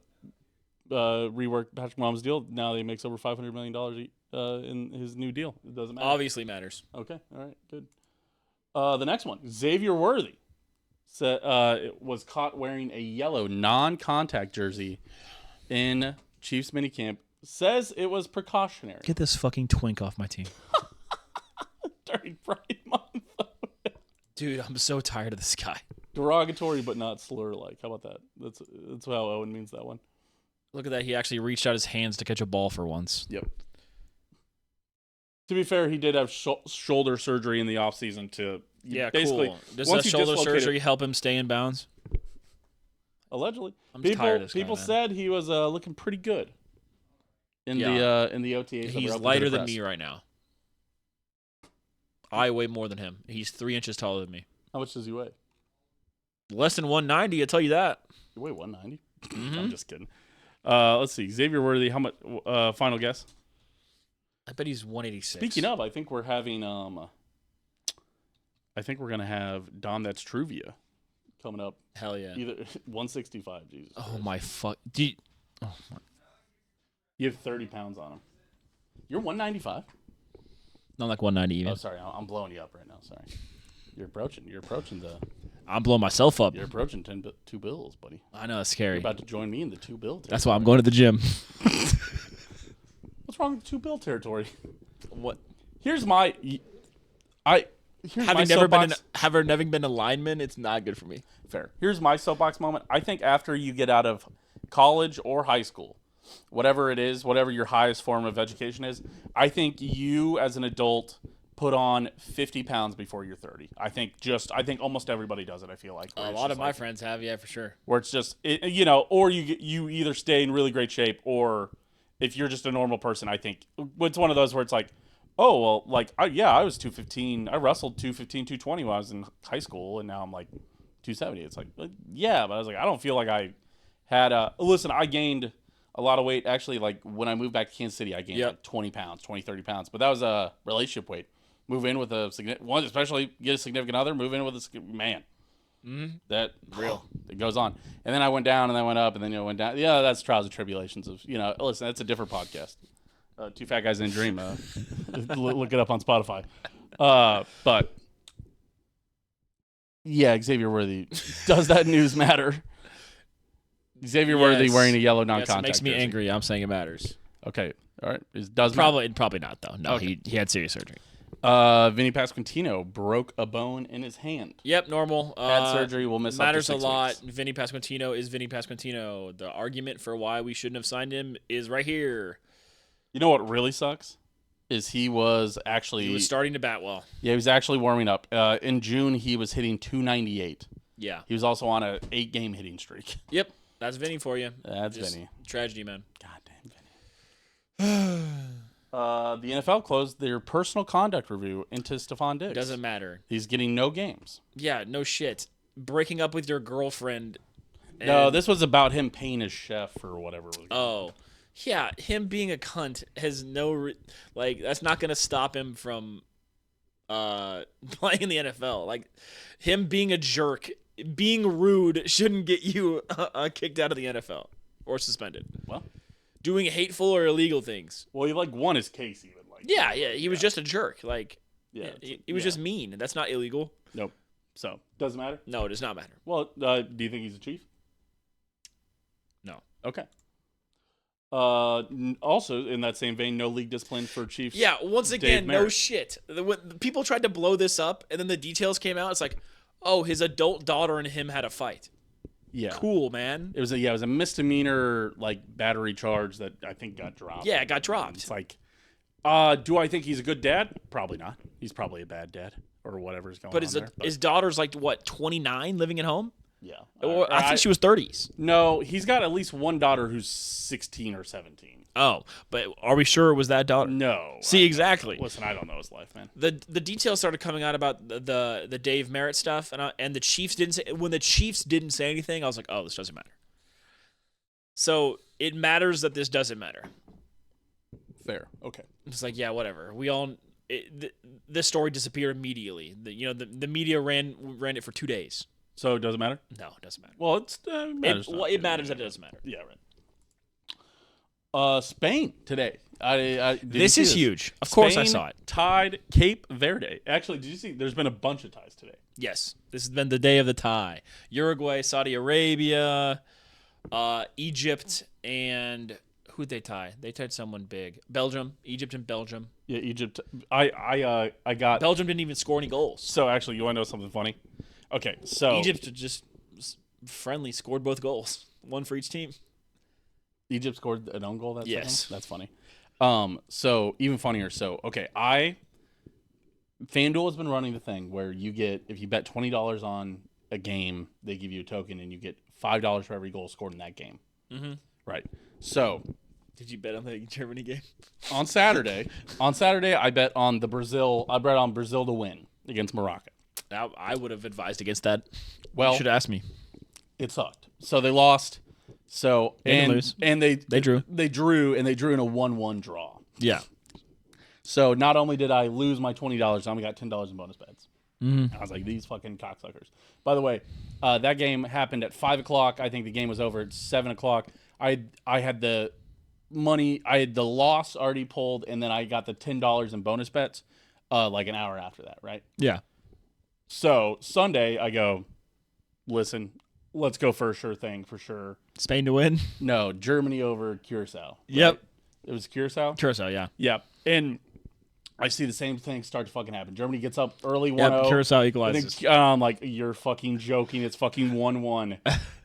Patrick Mahomes' deal. Now he makes over $500 million in his new deal. It doesn't matter. Obviously matters. Okay. All right. Good. The next one, Xavier Worthy, was caught wearing a yellow non-contact jersey in Chiefs minicamp. Says it was precautionary. Get this fucking twink off my team. During Pride Month. Dude, I'm so tired of this guy. Derogatory, but not slur-like. How about that? That's how Owen means that one. Look at that. He actually reached out his hands to catch a ball for once. Yep. To be fair, he did have shoulder surgery in the offseason to basically. Cool. Does that shoulder surgery help him stay in bounds? Allegedly. I'm just tired of this guy, people man. said he was looking pretty good in the OTAs. He's lighter than me right now. I weigh more than him. He's 3 inches taller than me. How much does he weigh? Less than 190, I'll tell you that. You weigh 190? Mm-hmm. I'm just kidding. Let's see. Xavier Worthy, how much? Final guess? I bet he's 186. Speaking of, I think we're having I think we're gonna have Dahm That's Truvia coming up. Hell yeah. Either 165. Jesus. Oh my fuck. Oh my. You have 30 pounds on him. You're 195. Not like 190 even. Oh, sorry. I'm blowing you up right now. Sorry. You're approaching the. I'm blowing myself up. You're approaching 2 bills, buddy. I know, it's scary. You're about to join me in the 2 bill territory. That's why I'm going to the gym. What's wrong with 2 bill territory? What? Here's my. Having never been a lineman, it's not good for me. Fair. Here's my soapbox moment. I think after you get out of college or high school, whatever it is, whatever your highest form of education is, I think you as an adult put on 50 pounds before you're 30. I think almost everybody does it. I feel like A lot of my friends have, yeah, for sure. Where it's just or you either stay in really great shape, or if you're just a normal person, I think it's one of those where it's like, oh, well, like, I was 215. I wrestled 215, 220 when I was in high school, and now I'm like 270. It's like, yeah, but I was like, I don't feel like I had listen, I gained a lot of weight. Actually, like, when I moved back to Kansas City, I gained like 20 pounds, 20, 30 pounds. But that was a relationship weight. Move in with a significant one, especially get a significant other, move in with a man. Mm-hmm. That real. It goes on. And then I went down, and then I went up, and then went down. Yeah, that's trials and tribulations of, listen, that's a different podcast. 2 Fat Guys in a Dream. Look it up on Spotify. But yeah, Xavier Worthy. Does that news matter? Xavier Worthy wearing a yellow non-contact. It makes me jersey. angry. I'm saying it matters. Okay, all right. It does probably not though. No, okay. he had serious surgery. Vinny Pasquantino broke a bone in his hand. Yep, normal. Had surgery. Will miss matters up to 6 a lot. weeks. Vinny Pasquantino is Vinny Pasquantino. The argument for why we shouldn't have signed him is right here. You know what really sucks? Is he was starting to bat well. Yeah, he was actually warming up. In June, he was hitting 298. Yeah. He was also on a 8-game hitting streak. Yep, that's Vinny for you. That's Vinny. Tragedy, man. Goddamn Vinny. The NFL closed their personal conduct review into Stephon Diggs. Doesn't matter. He's getting no games. Yeah, no shit. Breaking up with your girlfriend. No, this was about him paying his chef or whatever. Was going on. Yeah, him being a cunt has that's not going to stop him from playing in the NFL. Like, him being a jerk, being rude shouldn't get you kicked out of the NFL or suspended. Well, doing hateful or illegal things. Well, he won his case even. He was just a jerk. He was just mean. That's not illegal. Nope. So, doesn't matter? No, it does not matter. Well, do you think he's a chief? No. Okay. Also, in that same vein, no league discipline for Chiefs. Yeah, once again, no shit. When people tried to blow this up, and then the details came out. It's like, oh, his adult daughter and him had a fight. Yeah. Cool, man. It was a misdemeanor battery charge that I think got dropped. Yeah, it got dropped. It's like, do I think he's a good dad? Probably not. He's probably a bad dad or whatever's going on there. But his daughter's 29, living at home? Yeah. I think she was 30s. No, he's got at least one daughter who's 16 or 17. Oh, but are we sure it was that daughter? No. See, exactly. Listen, I don't know his life, man. The details started coming out about the Dave Merritt stuff, and the Chiefs didn't say. When the Chiefs didn't say anything, I was like, oh, this doesn't matter. So it matters that this doesn't matter. Fair. Okay. It's like, yeah, whatever. This story disappeared immediately. The media ran it for 2 days. So it doesn't matter? No, it doesn't matter. Well, it matters. It matters that it doesn't matter. Yeah, right. Spain today. This is huge. Of course I saw it. Tied Cape Verde. Actually, did you see? There's been a bunch of ties today. Yes. This has been the day of the tie. Uruguay, Saudi Arabia, Egypt, and who'd they tie? They tied someone big. Belgium. Egypt and Belgium. Yeah, Egypt. I got... Belgium didn't even score any goals. So, actually, you want to know something funny? Okay, so... Egypt just friendly scored both goals. One for each team. Egypt scored an own goal? Yes. That's funny. So, even funnier. So, okay, FanDuel has been running the thing where if you bet $20 on a game, they give you a token, and you get $5 for every goal scored in that game. Mm-hmm. Right. So, Did you bet on the Germany game? On Saturday, I bet on Brazil to win against Morocco. I would have advised against that. Well, you should ask me. It sucked. So they lost. So they lose. And they drew. They drew in a 1-1 draw. Yeah. So not only did I lose my $20, I only got $10 in bonus bets. Mm-hmm. I was like, these fucking cocksuckers. By the way, that game happened at 5 o'clock. I think the game was over at 7 o'clock. I had the money. I had the loss already pulled, and then I got the $10 in bonus bets like an hour after that, right? Yeah. So Sunday, I go, listen, let's go for a sure thing, for sure. Spain to win? No, Germany over Curacao. Right? Yep. It was Curacao? Curacao, yeah. Yep. And I see the same thing start to fucking happen. Germany gets up early 1-0. Yep, Curacao equalizes. Then, I'm like, you're fucking joking. It's fucking 1-1.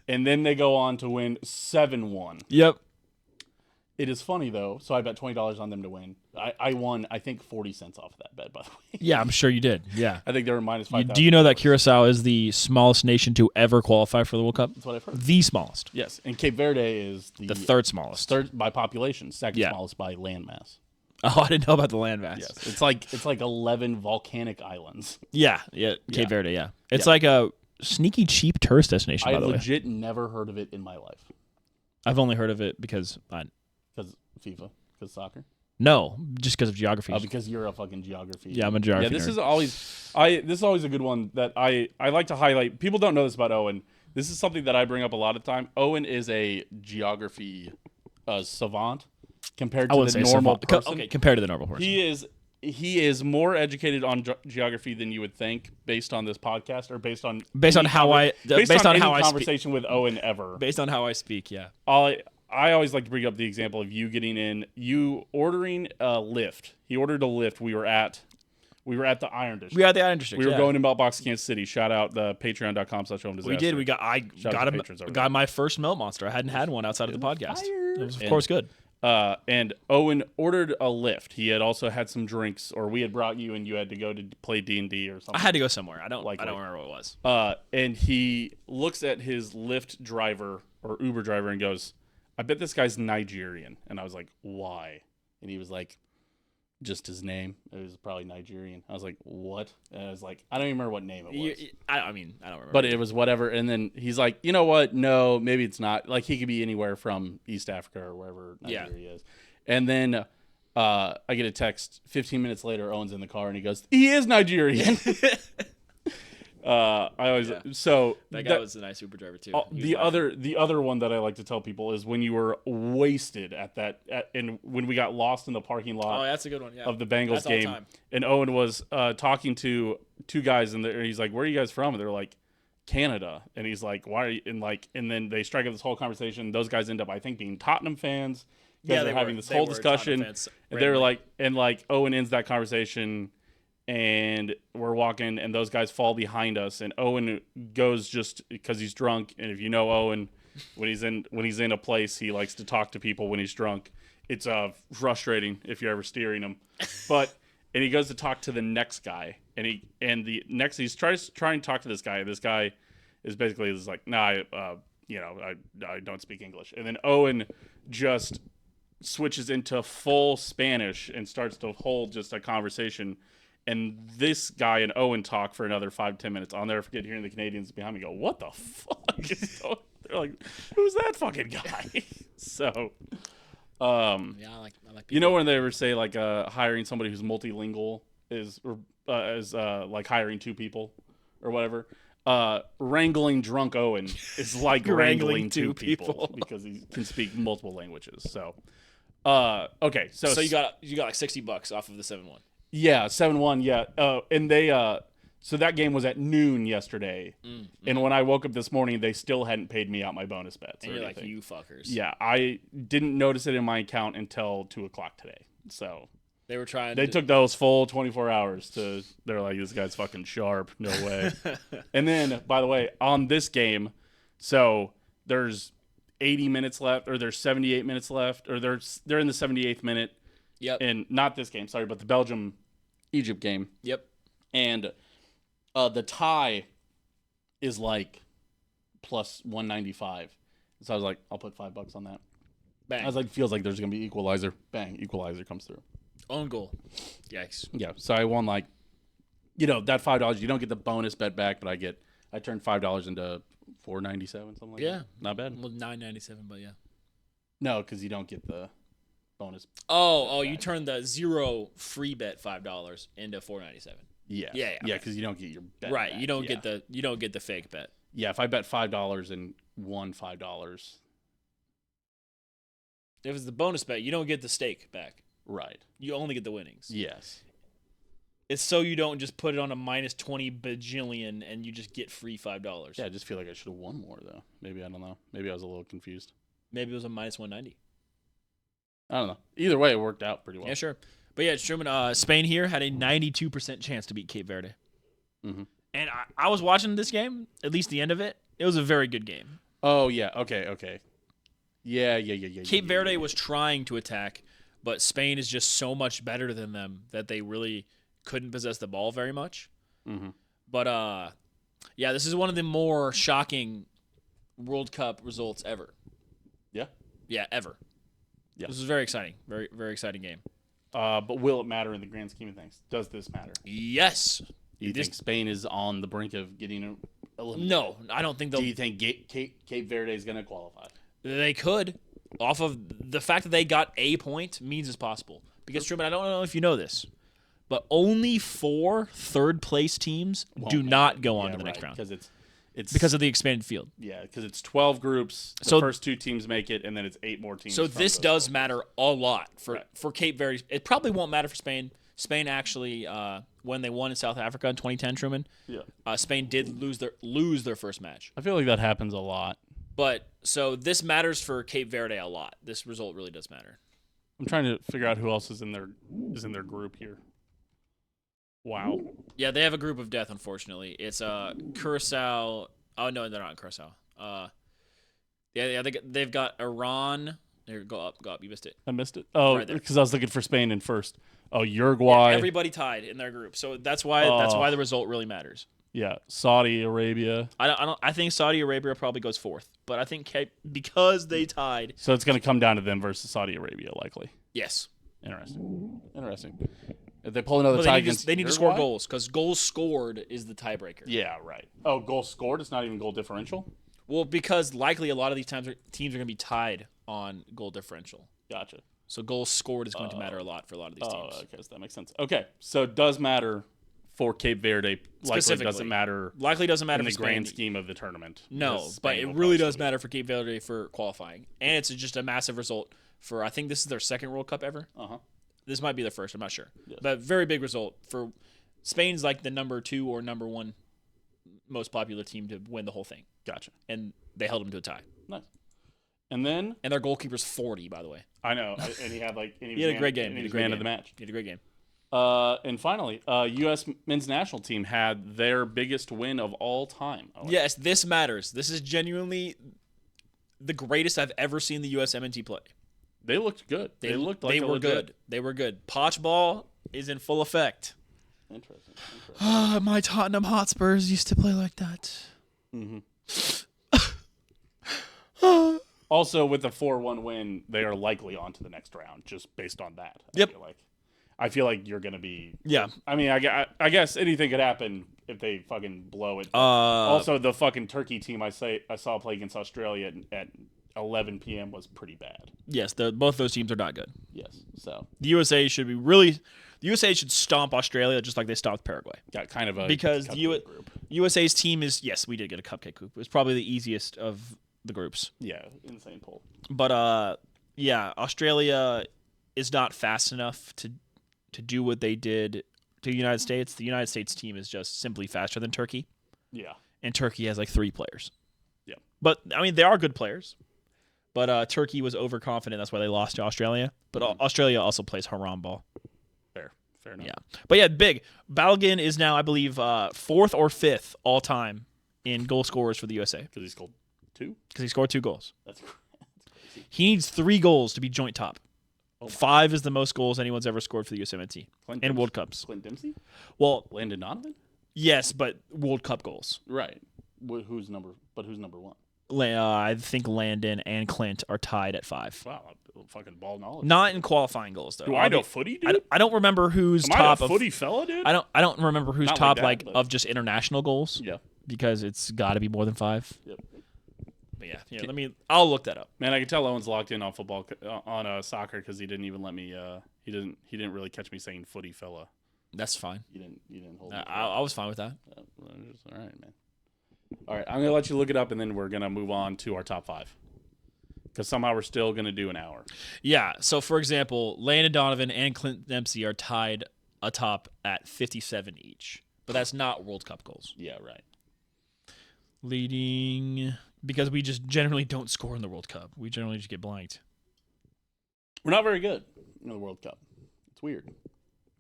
And then they go on to win 7-1. Yep. It is funny, though. So I bet $20 on them to win. I won, I think, 40 cents off of that bet, by the way. Yeah, I'm sure you did. Yeah. I think they were minus 5,000. Do you know that Curacao is the smallest nation to ever qualify for the World Cup? That's what I've heard. The smallest. Yes. And Cape Verde is the third smallest. Third by population, second smallest by landmass. Oh, I didn't know about the landmass. Yes. It's like 11 volcanic islands. Yeah. Cape Verde, yeah. It's like a sneaky cheap tourist destination, by the way. I legit never heard of it in my life. I've only heard of it because FIFA, because soccer. No, just because of geography. Oh, because you're a fucking geography. Yeah, I'm a geography. Yeah, this nerd. is always a good one that I like to highlight. People don't know this about Owen. This is something that I bring up a lot of time. Owen is a geography savant compared to the normal person. Okay, compared to the normal person. He is more educated on geography than you would think, based on this podcast or based on how I conversation with Owen ever. Based on how I speak, yeah. I always like to bring up the example of you ordering a lift. He ordered a lift. We were at the Iron District. We were at the Iron District. We were going to Meltbox, Kansas City. Shout out the patreon.com/homedisaster. We did. I got my first Melt Monster. I hadn't had one outside of the podcast. It was, of course, good. And Owen ordered a lift. He had also had some drinks, or we had brought you, and you had to go to play D&D or something. I had to go somewhere. I don't remember what it was. And he looks at his Lyft driver or Uber driver and goes, I bet this guy's Nigerian. And I was like, why? And he was like, just his name. It was probably Nigerian. I was like, what? And I was like, I don't even remember what name it was. I don't remember. But it was whatever. And then he's like, you know what? No, maybe it's not. Like, he could be anywhere from East Africa or wherever Nigeria is. And then I get a text 15 minutes later. Owen's in the car and he goes, he is Nigerian. So that guy was a nice Uber driver too. The other one that I like to tell people is when you were wasted and when we got lost in the parking lot. Oh, that's a good one. Yeah. Of the Bengals game, and Owen was talking to two guys, and he's like, "Where are you guys from?" And they're like, "Canada." And he's like, "Why are you?" And then they strike up this whole conversation. Those guys end up, I think, being Tottenham fans because they're having this whole discussion. And they're like, Owen ends that conversation. And we're walking, and those guys fall behind us. And Owen goes just because he's drunk. And if you know Owen, when he's in a place, he likes to talk to people when he's drunk. It's frustrating if you're ever steering him. And he goes to talk to the next guy, he's trying to talk to this guy. This guy is basically just like, nah, I don't speak English. And then Owen just switches into full Spanish and starts to hold just a conversation. And this guy and Owen talk for another 5-10 minutes. I'll never forget hearing the Canadians behind me go, what the fuck? They're like, who's that fucking guy? So, I like people. You know when they ever say like hiring somebody who's multilingual is like hiring two people or whatever? Wrangling drunk Owen is like wrangling two people because he can speak multiple languages. So, okay. So you got like $60 off of the 7-1. Yeah, 7-1, yeah. And they so that game was at noon yesterday. And when I woke up this morning, they still hadn't paid me out my bonus bets. And you're like, you fuckers. Yeah, I didn't notice it in my account until 2 o'clock today. So they were trying They took those full 24 hours they're like, this guy's fucking sharp. No way. And then, by the way, on this game, so there's 80 minutes left, or there's 78 minutes left, or they're in the 78th minute. Yep. And not this game, sorry, but the Belgium-Egypt game. Yep. And the tie is like plus 195. So I was like, I'll put $5 on that. Bang. I was like, feels like there's gonna be equalizer. Bang, equalizer comes through. Own goal. Yikes. Yeah, so I won like, that $5. You don't get the bonus bet back, but I turned $5 into $4.97, something like that. Not bad. Well, $9.97, but yeah. No, because you don't get the bonus. You turned the zero free bet $5 into $4.97. Yeah, yeah, because you don't get your bet right. back. You don't get the fake bet. Yeah, if I bet $5 and won $5, if it's the bonus bet, you don't get the stake back. right? You only get the winnings. Yes. It's so you don't just put it on a minus 20 bajillion and you just get free $5. Yeah, I just feel like I should have won more though. Maybe I don't know. Maybe I was a little confused. Maybe it was a minus 190. I don't know. Either way, it worked out pretty well. Yeah, sure. But yeah, Truman, Spain here had a 92% chance to beat Cape Verde. Mm-hmm. And I was watching this game, at least the end of it. It was a very good game. Oh, yeah. Okay. Yeah. Cape Verde was trying to attack, but Spain is just so much better than them that they really couldn't possess the ball very much. Mm-hmm. But, yeah, this is one of the more shocking World Cup results ever. Yeah? Yeah, ever. Yeah. This is very exciting. Very, very exciting game. But will it matter in the grand scheme of things? Does this matter? Yes. Do you think Spain is on the brink of getting eliminated? No, I don't think they'll. Do you think Cape Verde is going to qualify? They could. Off of the fact that they got a point means it's possible. Because, Truman, I don't know if you know this, but only 4 third-place teams do not go on to the next round. Because it's because of the expanded field. Yeah, because it's 12 groups. The first 2 teams make it, and then it's 8 more teams. So this does matter a lot for Cape Verde. It probably won't matter for Spain. Spain actually, when they won in South Africa in 2010, Truman, Spain did lose their first match. I feel like that happens a lot. But so this matters for Cape Verde a lot. This result really does matter. I'm trying to figure out who else is in their group here. Wow. Yeah, they have a group of death, unfortunately. It's Curacao. Oh, no, they're not in Curacao. They've got Iran. There, go up. You missed it. I missed it. Oh, Right there. because I was looking for Spain in first. Oh, Uruguay. Yeah, everybody tied in their group, so that's why the result really matters. Yeah, Saudi Arabia. I think Saudi Arabia probably goes 4th, but I think because they tied. So it's going to come down to them versus Saudi Arabia, likely. Yes. Interesting. If they pull another tie against, they need to score goals because goals scored is the tiebreaker. Yeah, right. Oh, goals scored. It's not even goal differential. Well, because likely a lot of these teams are going to be tied on goal differential. Gotcha. So goals scored is going to matter a lot for a lot of these teams. Oh, okay, so that makes sense. Okay, so it does matter for Cape Verde. Likely doesn't matter. Likely doesn't matter in the for grand Spain. scheme of the tournament. No, but it really does matter for Cape Verde for qualifying, and it's just a massive result for. I think this is their second World Cup ever. This might be their first. I'm not sure, but very big result for Spain's like the number 2 or number 1 most popular team to win the whole thing. Gotcha. And they held them to a tie. Nice. And their goalkeeper's 40, by the way. I know, and he had he had a great game. He was man of the match. He had a great game. And finally, U.S. men's national team had their biggest win of all time. Yes, this matters. This is genuinely the greatest I've ever seen the U.S. MNT play. They looked good. They were good. They were good. Poch ball is in full effect. Interesting. My Tottenham Hotspurs used to play like that. Mm-hmm. Also, with a 4-1 win, they are likely on to the next round, just based on that. I feel like you're going to be... Yeah. I mean, I guess anything could happen if they fucking blow it. Also, the fucking Turkey team I saw play against Australia at 11 p.m. was pretty bad. Yes, both those teams are not good. Yes, so... The USA should be really... The USA should stomp Australia just like they stomped Paraguay. Got kind of a... Because the USA's team is... Yes, we did get a cupcake group. It was probably the easiest of the groups. Yeah, insane poll. But, yeah, Australia is not fast enough to do what they did to the United States. The United States team is just simply faster than Turkey. Yeah. And Turkey has like 3 players. Yeah. But, I mean, they are good players. But Turkey was overconfident. That's why they lost to Australia. But Australia also plays haram ball. Fair enough. Yeah. But, yeah, big. Balogun is now, I believe, 4th or 5th all-time in goal scorers for the USA. Because he scored 2? Because he scored 2 goals. That's crazy. He needs 3 goals to be joint top. 5 is the most goals anyone's ever scored for the USMNT in World Cups. Clint Dempsey? Well, Landon Donovan? Yes, but World Cup goals. Right. Who's number 1? I think Landon and Clint are tied at 5. Wow, fucking ball knowledge. Not in qualifying goals though. Do I know footy, dude? I don't remember who's Am top I a of footy fella, dude? I don't remember who's Not top like that, but- of just international goals. Yeah. Because it's got to be more than 5. Yep. But yeah, I'll look that up. Man, I can tell Owen's locked in on football, on soccer, because he didn't even let me. He didn't really catch me saying footy fella. That's fine. You didn't hold me. I was fine with that. All right, man. All right, I'm gonna let you look it up, and then we're gonna move on to our top 5. Because somehow we're still gonna do an hour. Yeah. So for example, Landon Donovan and Clint Dempsey are tied atop at 57 each, but that's not World Cup goals. Yeah, right. Leading because we just generally don't score in the World Cup. We generally just get blanked. We're not very good in the World Cup. It's weird.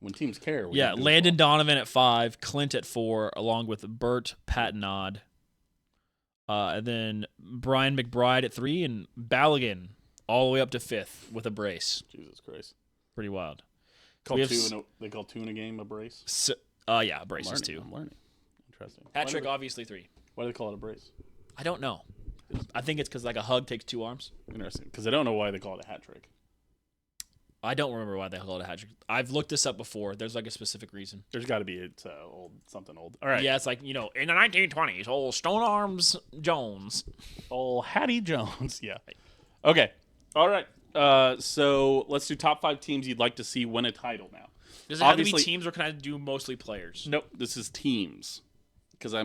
When teams care. Yeah, Landon Donovan at 5, Clint at 4, along with Bert Patnod. And then Brian McBride at 3, and Balogun all the way up to 5th with a brace. Jesus Christ. Pretty wild. They call 2 in a game a brace? Yeah, braces too. I'm learning. Interesting. Hat trick, obviously 3. Why do they call it a brace? I don't know. I think it's because like a hug takes 2 arms. Interesting. Because I don't know why they call it a hat trick. I don't remember why they call it a hat trick. I've looked this up before. There's like a specific reason. There's got to be something old. All right. Yeah, it's like, in the 1920s, old Stone Arms Jones. Old Hattie Jones. Yeah. Okay. All right. So let's do top 5 teams you'd like to see win a title now. Does it have to be teams or can I do mostly players? Nope. This is teams. Because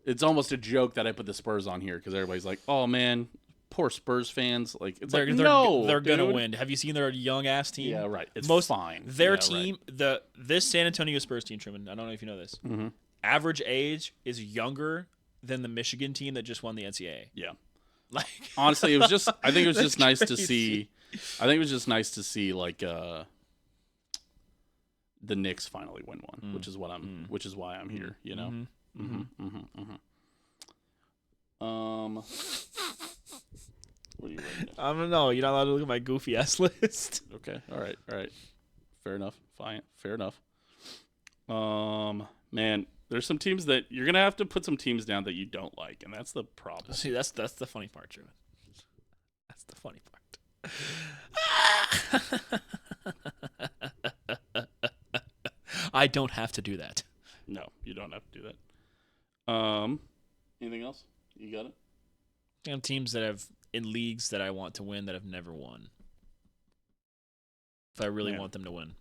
it's almost a joke that I put the Spurs on here because everybody's like, oh, man, poor Spurs fans. Like, it's they're going to win. Have you seen their young-ass team? Yeah, right. It's fine. Their team, right. This San Antonio Spurs team, Truman, I don't know if you know this, average age is younger than the Michigan team that just won the NCAA. Yeah. Like, honestly, it was just, I think it was just nice to see, like, the Knicks finally win one, which is why I'm here, you know? What are you writing down? I don't know. You're not allowed to look at my goofy ass list. Okay. All right. Fair enough. Fine. Fair enough. Man, there's some teams that you're gonna have to put some teams down that you don't like, and that's the problem. See, that's the funny part, Truman. That's the funny part. I don't have to do that. No, you don't have to do that. Anything else? You got it? I have teams that have in leagues that I want to win that have never won. If I really want them to win.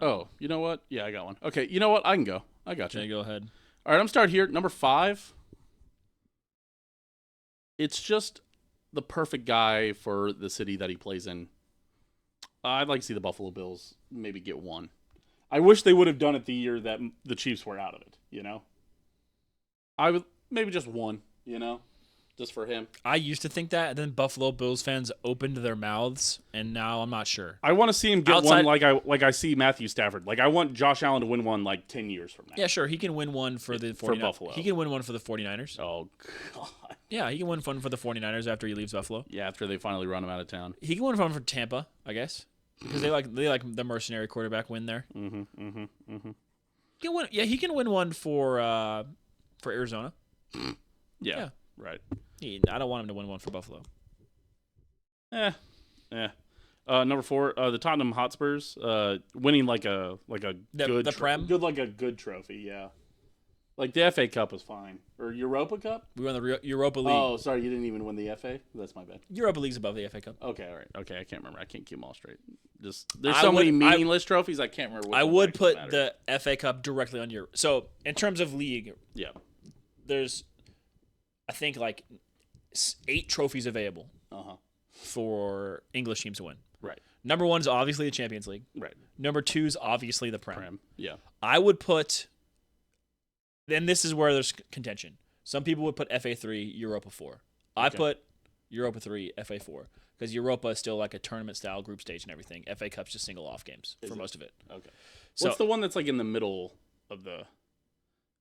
Oh, you know what? Yeah, I got one. Okay, you know what? I can go. I got you. Okay, go ahead. All right, I'm starting here. Number 5. It's just the perfect guy for the city that he plays in. I'd like to see the Buffalo Bills maybe get one. I wish they would have done it the year that the Chiefs were out of it, you know? I would maybe just one, you know? Just for him. I used to think that, and then Buffalo Bills fans opened their mouths, and now I'm not sure. I want to see him get one like I see Matthew Stafford. Like I want Josh Allen to win one like 10 years from now. Yeah, sure. He can win one for the 49ers. For Buffalo. He can win one for the 49ers. Oh, God. Yeah, he can win one for the 49ers after he leaves Buffalo. Yeah, after they finally run him out of town. He can win one for Tampa, I guess. Because they like the mercenary quarterback win there. He can win one for Arizona. Yeah. Right. I don't want him to win one for Buffalo. Number 4, the Tottenham Hotspurs, winning like a good trophy. Yeah. Like the FA Cup was fine, or Europa Cup. We won the Europa League. Oh, sorry, you didn't even win the FA. That's my bad. Europa League's above the FA Cup. Okay, all right. Okay, I can't remember. I can't keep them all straight. There's so many meaningless trophies. I can't remember. I would put the FA Cup directly on your. So in terms of league, yeah, there's, I think like 8 trophies available for English teams to win. Right. Number 1 is obviously the Champions League. Right. Number 2 is obviously the Prem. Yeah. I would put. Then this is where there's contention. Some people would put FA 3, Europa 4. I put Europa 3, FA 4. Because Europa is still like a tournament-style group stage and everything. FA Cup's just single-off games for most of it. Okay. So, what's the one that's like in the middle of the...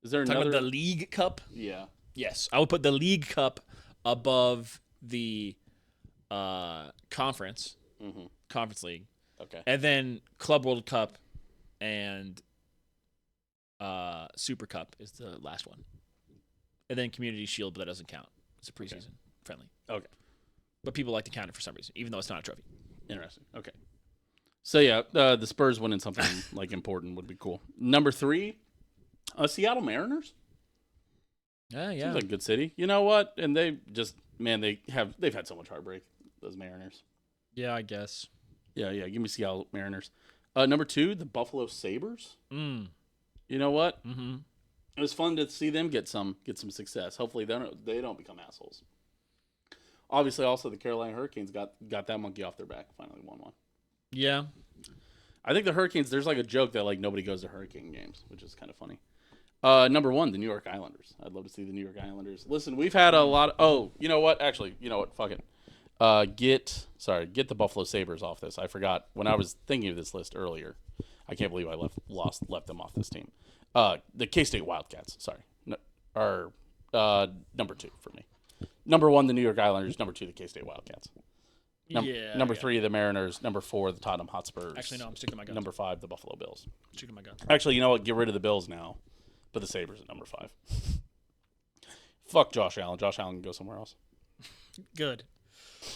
Is there another... Talking about the League Cup? Yeah. Yes. I would put the League Cup above the Conference League. Okay. And then Club World Cup and... Super Cup is the last one. and then Community Shield, but that doesn't count. It's a preseason friendly. Okay. But people like to count it for some reason, even though it's not a trophy. Interesting. Okay. So yeah, the Spurs winning something like important would be cool. Number 3, Seattle Mariners. Yeah. Seems like a good city. You know what? And they just they've had so much heartbreak. Those Mariners. Yeah, I guess. Yeah. Give me Seattle Mariners. Number 2, the Buffalo Sabres. You know what? Mm-hmm. It was fun to see them get some success. Hopefully they don't become assholes. Obviously, also the Carolina Hurricanes got that monkey off their back. Finally won one. Yeah. I think the Hurricanes. There's like a joke that like nobody goes to Hurricane games, which is kind of funny. Number 1, the New York Islanders. I'd love to see the New York Islanders. Listen, we've had a lot of... Oh, you know what? Actually, you know what? Fuck it. Get the Buffalo Sabres off this. I forgot when I was thinking of this list earlier. I can't believe I left them off this team. The K-State Wildcats, sorry, are number 2 for me. Number 1, the New York Islanders. Number 2, the K-State Wildcats. Number 3, the Mariners. Number 4, the Tottenham Hotspurs. Actually, no, I'm sticking to my guns. Number 5, the Buffalo Bills. Sticking to my guns. Actually, you know what? Get rid of the Bills now. But the Sabres at number 5. Fuck Josh Allen. Josh Allen can go somewhere else. Good.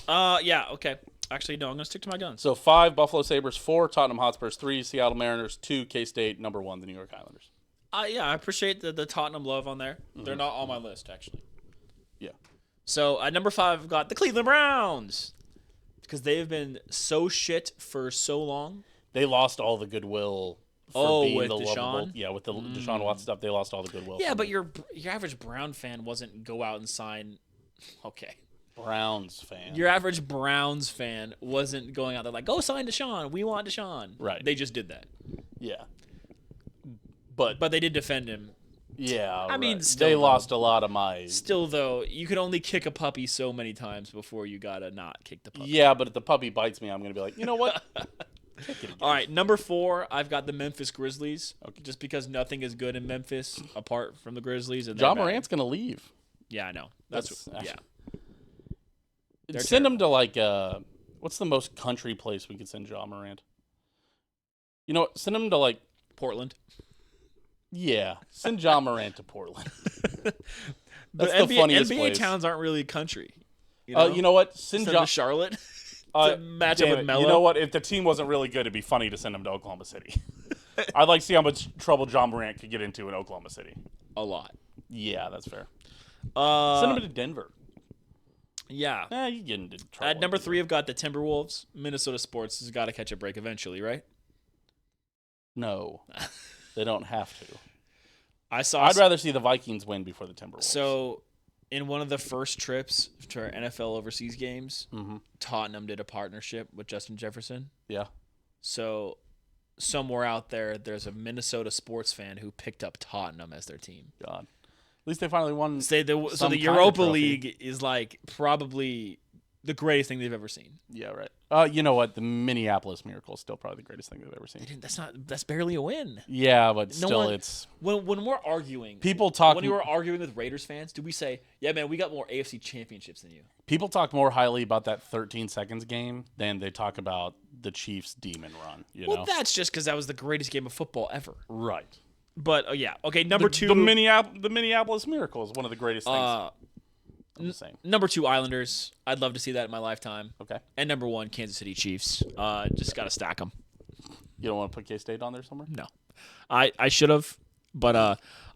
Yeah, okay. Actually, no, I'm going to stick to my guns. So 5, Buffalo Sabres. 4, Tottenham Hotspurs. 3, Seattle Mariners. 2, K-State. Number 1, the New York Islanders. Yeah, I appreciate the Tottenham love on there. Mm-hmm. They're not on my list, actually. Yeah. So at number 5, I've got the Cleveland Browns. Because they've been so shit for so long. They lost all the goodwill for being with the Deshaun? lovable. Yeah, with the Deshaun Watson stuff, they lost all the goodwill. Yeah, but your average Brown fan wasn't go out and sign. Okay. Browns fan. Your average Browns fan wasn't going out there like, go sign Deshaun. We want Deshaun. Right. They just did that. Yeah. But they did defend him. Yeah. I mean, still, they lost a lot of my. Still, though, you could only kick a puppy so many times before you gotta not kick the puppy. Yeah, but if the puppy bites me, I'm gonna be like, you know what? All right, number 4, I've got the Memphis Grizzlies. Okay. Just because nothing is good in Memphis apart from the Grizzlies. And John Morant's gonna leave. Yeah, I know. Yeah. Send him to like what's the most country place we could send John Morant? You know what? Send him to like Portland. Yeah, send John Morant to Portland. That's the the funniest NBA place. towns aren't really country. You know what? Send John to Charlotte. To match up with Melo. You know what? If the team wasn't really good, it'd be funny to send him to Oklahoma City. I'd like to see how much trouble John Morant could get into in Oklahoma City. A lot. Yeah, that's fair. Send him to Denver. Yeah. You get into trouble. At number 3, I've got the Timberwolves. Minnesota sports has got to catch a break eventually, right? No, they don't have to. I'd rather see the Vikings win before the Timberwolves. So, in one of the first trips to our NFL overseas games, Tottenham did a partnership with Justin Jefferson. Yeah. So, somewhere out there, there's a Minnesota sports fan who picked up Tottenham as their team. God. At least they finally won. So the Europa League is like probably the greatest thing they've ever seen. Yeah, right. You know what? The Minneapolis Miracle is still probably the greatest thing they've ever seen. That's barely a win. Yeah, but still, it's when we're arguing. People talk when you were arguing with Raiders fans. Do we say, "Yeah, man, we got more AFC championships than you"? People talk more highly about that 13 seconds game than they talk about the Chiefs' demon run. You know, that's just because that was the greatest game of football ever. Right. But yeah, okay. Number 2, the Minneapolis Miracle is one of the greatest things. I'm just saying. Number 2, Islanders. I'd love to see that in my lifetime. Okay. And number 1, Kansas City Chiefs. Just got to stack them. You don't want to put K-State on there somewhere? No. I should have, but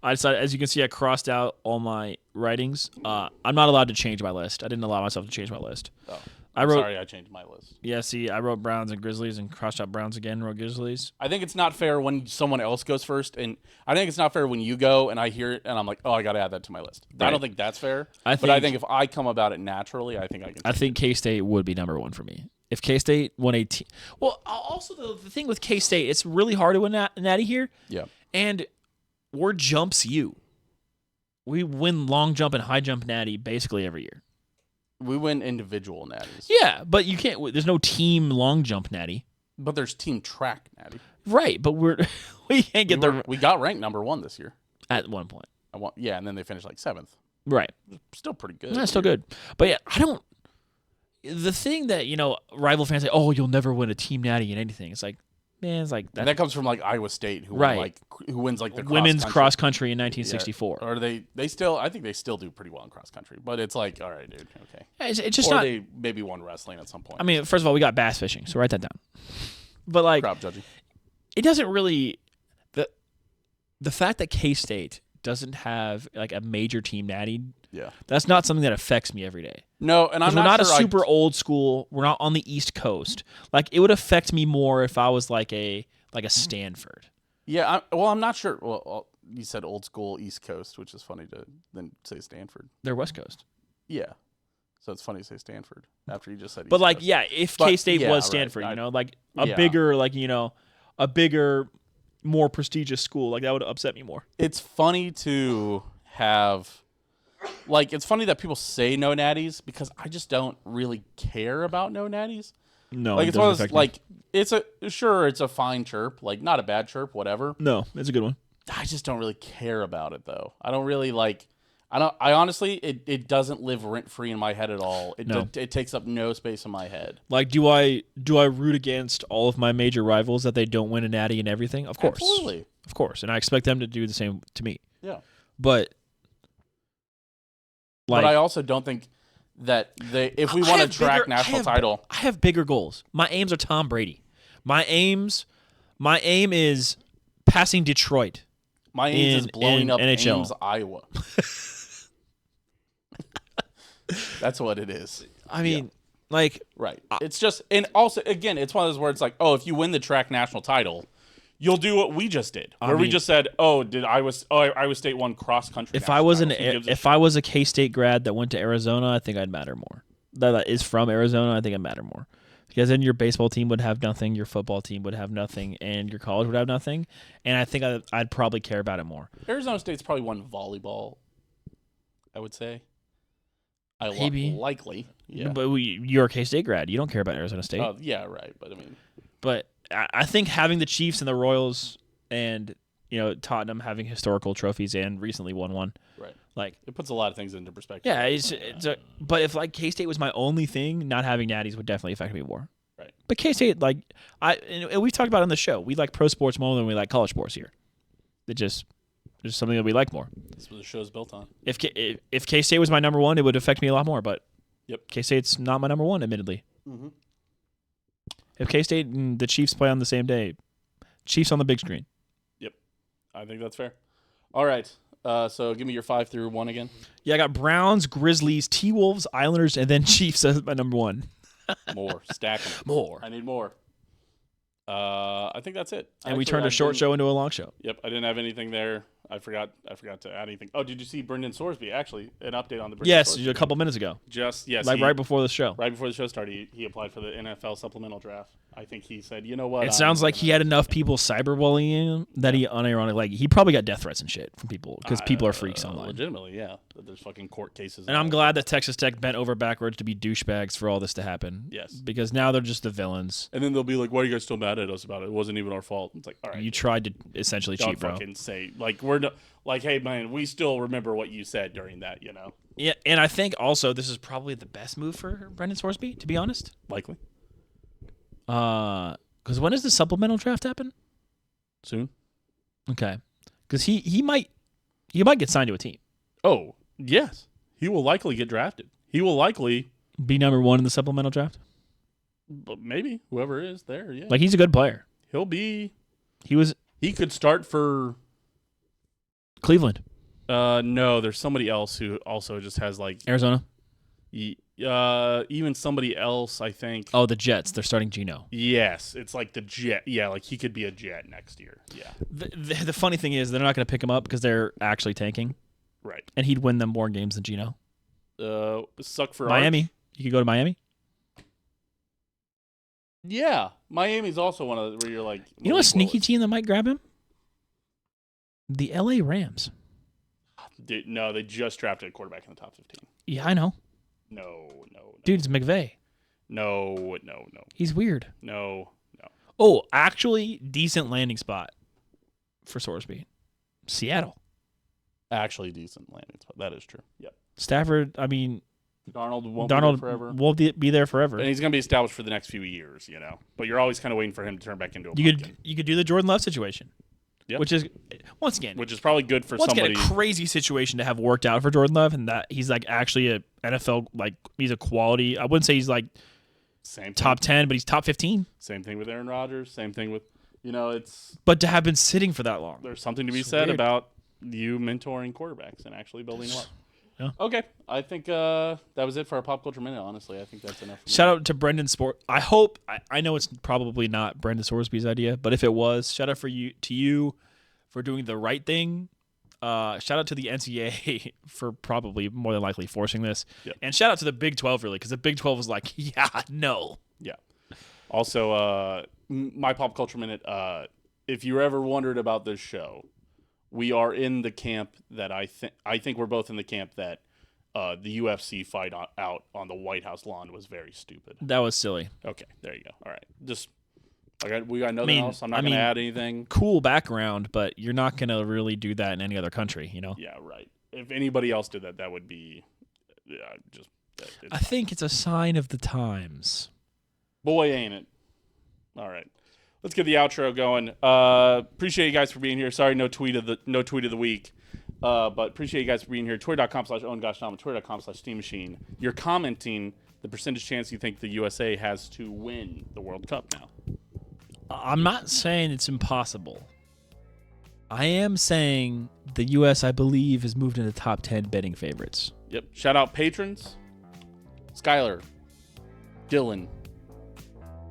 I decided, as you can see, I crossed out all my writings. I'm not allowed to change my list. I didn't allow myself to change my list. Oh. Sorry, I changed my list. Yeah, see, I wrote Browns and Grizzlies and crossed out Browns again, wrote Grizzlies. I think it's not fair when someone else goes first, and I think it's not fair when you go and I hear it and I'm like, oh, I got to add that to my list. Right. I don't think that's fair. But I think if I come about it naturally, I think I can. I think K-State would be number 1 for me. If K-State won a team. Well, also the thing with K-State, it's really hard to win Natty here. Yeah. And we're jumps you. We win long jump and high jump Natty basically every year. We win individual natties. Yeah, but you can't. There's no team long jump natty. But there's team track natty. Right, but we can't get We got ranked number 1 this year at one point. Yeah, and then they finished like 7th. Right, still pretty good. That's still good. But yeah, I don't. The thing that rival fans say, "Oh, you'll never win a team natty in anything." It's like, man, it's like and that comes from like Iowa State, who Right. won, like who wins like the women's cross country in 1964. Or they still, I think they still do pretty well in cross country, but it's like, all right, dude, okay. It's just or not. they maybe won wrestling at some point. I mean, first of all, we got bass fishing, so write that down. But like, crop judging. It doesn't really the fact that K-State doesn't have like a major team natty. Yeah, that's not something that affects me every day. No, and we're not a super old school. We're not on the East Coast. Like it would affect me more if I was like a Stanford. Yeah, I'm not sure. Well, you said old school East Coast, which is funny to then say Stanford. They're West Coast. Yeah, so it's funny to say Stanford after you just said. But East like, Coast. yeah, if K-State was Stanford, right. you know, like a bigger, like a bigger, more prestigious school, like that would upset me more. It's funny to have. Like, it's funny that people say no natties because I just don't really care about no natties. No, like it's one of those, like it's a fine chirp, like not a bad chirp, whatever. No, it's a good one. I just don't really care about it though. I don't really like. I honestly, it doesn't live rent free in my head at all. It takes up no space in my head. Like, do I root against all of my major rivals that they don't win a natty and everything? Of course, absolutely, of course, and I expect them to do the same to me. Yeah, but I also don't think that if we want to track national title, I have bigger goals. My aims are Tom Brady. My aim is passing Detroit. My aim is blowing up NHL. Ames, Iowa. That's what it is. I mean, like, right. It's just, and also, again, it's one of those words like, oh, if you win the track national title, you'll do what we just did, where we just said, Iowa State won cross country. If I was a K-State grad that went to Arizona, I think I'd matter more. That is from Arizona, I think I'd matter more. Because then your baseball team would have nothing, your football team would have nothing, and your college would have nothing. And I think I'd probably care about it more. Arizona State's probably won volleyball, I would say. Maybe. Likely. Yeah. But you're a K-State grad. You don't care about Arizona State. Yeah, right. But I mean. But I think having the Chiefs and the Royals and Tottenham having historical trophies and recently won one. Right. Like it puts a lot of things into perspective. Yeah, but if like K-State was my only thing, not having natties would definitely affect me more. Right. But K-State, like and we've talked about it on the show, we like pro sports more than we like college sports here. It's just something that we like more. That's what the show's built on. If K-State was my number one, it would affect me a lot more. But yep, K-State's not my number one, admittedly. Mm-hmm. If K-State and the Chiefs play on the same day, Chiefs on the big screen. Yep, I think that's fair. All right. So give me your 5 through 1 again. Yeah, I got Browns, Grizzlies, T-Wolves, Islanders, and then Chiefs as my number one. More. Stack them. More. I need more. I think that's it. And we turned a short show into a long show. Yep, I didn't have anything there. I forgot to add anything. Oh, did you see Brendan Sorsby? Actually, an update on the Brendan Sorsby. A couple minutes ago. Yes. Like right before the show. Right before the show started, he applied for the NFL supplemental draft. I think he said, you know what? It sounds like he had enough people cyberbullying him that he unironically, like, he probably got death threats and shit from people because people are freaks online. Legitimately, yeah. There's fucking court cases. And I'm glad that Texas Tech bent over backwards to be douchebags for all this to happen. Yes. Because now they're just the villains. And then they'll be like, why are you guys still mad at us about it? It wasn't even our fault. It's like, all right. You tried to essentially cheat, bro. Don't fucking say, like, we're not, like, hey, man, we still remember what you said during that, you know? Yeah, and I think also this is probably the best move for Brendan Sorsby, to be honest. Likely. Because when does the supplemental draft happen? Soon. Okay. Because he might get signed to a team. Oh, yes. He will likely get drafted. He will likely be number one in the supplemental draft. But maybe whoever is there, yeah. Like, he's a good player. He could start for Cleveland. No, there's somebody else who also just has like Arizona. Even somebody else, I think. Oh, the Jets. They're starting Geno. Yes, it's like the Jet. Yeah, like he could be a Jet next year. Yeah. The funny thing is they're not going to pick him up because they're actually tanking. Right. And he'd win them more games than Geno. Suck for Miami. Arch. You could go to Miami. Yeah, Miami's also one of the, where you're like, you know a sneaky team that might grab him? The LA Rams. No, they just drafted a quarterback in the top 15. Yeah, I know. No. Dude, it's McVay. No. He's weird. No. Oh, actually, decent landing spot for Sorsby. Seattle. Actually, decent landing spot. That is true. Yep. Stafford, I mean, Darnold won't be there forever. Won't be there forever. And he's going to be established for the next few years, But you're always kind of waiting for him to turn back into a pumpkin. You could do the Jordan Love situation. Yep. Which is probably good for somebody. Once again, a crazy situation to have worked out for Jordan Love, and that he's like actually a NFL, like he's a quality. I wouldn't say he's like top 10, but he's top 15. Same thing with Aaron Rodgers. Same thing with it's. But to have been sitting for that long, there's something to be said about you mentoring quarterbacks and actually building them up. Yeah. Okay, I think that was it for our pop culture minute. Honestly, I think that's enough. Shout out to Brendan Sport. I know it's probably not Brendan Sorsby's idea, but if it was, shout out to you for doing the right thing. Shout out to the NCAA for probably more than likely forcing this, and shout out to the Big 12 really, because the Big 12 was like, yeah. Also, my pop culture minute. If you ever wondered about this show, we are in the camp that I think we're both in the camp that the UFC fight out on the White House lawn was very stupid. That was silly. Okay, there you go. All right, just we got nothing else. I'm not going to add anything. Cool background, but you're not going to really do that in any other country, Yeah, right. If anybody else did that, that would be just. I think it's a sign of the times. Boy, ain't it? All right. Let's get the outro going. Appreciate you guys for being here. Sorry, no tweet of the week. But appreciate you guys for being here. Twitter.com/OwenGoshDahm, Twitter.com/Steam Machine. You're commenting the percentage chance you think the USA has to win the World Cup now. I'm not saying it's impossible. I am saying the U.S., I believe, has moved into the top 10 betting favorites. Yep. Shout out patrons. Skylar, Dylan,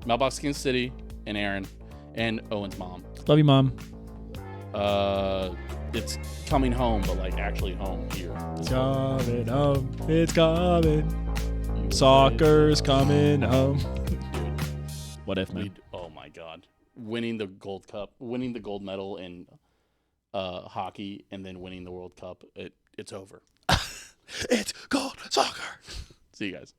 Mailbox Kansas City, and Aaron. And Owen's mom. Love you, Mom. It's coming home, but like actually home here. It's coming home. It's coming. Soccer's coming home. What if, man? Oh my God. Winning the gold cup, winning the gold medal in hockey, and then winning the World Cup. It's over. It's gold soccer. See you guys.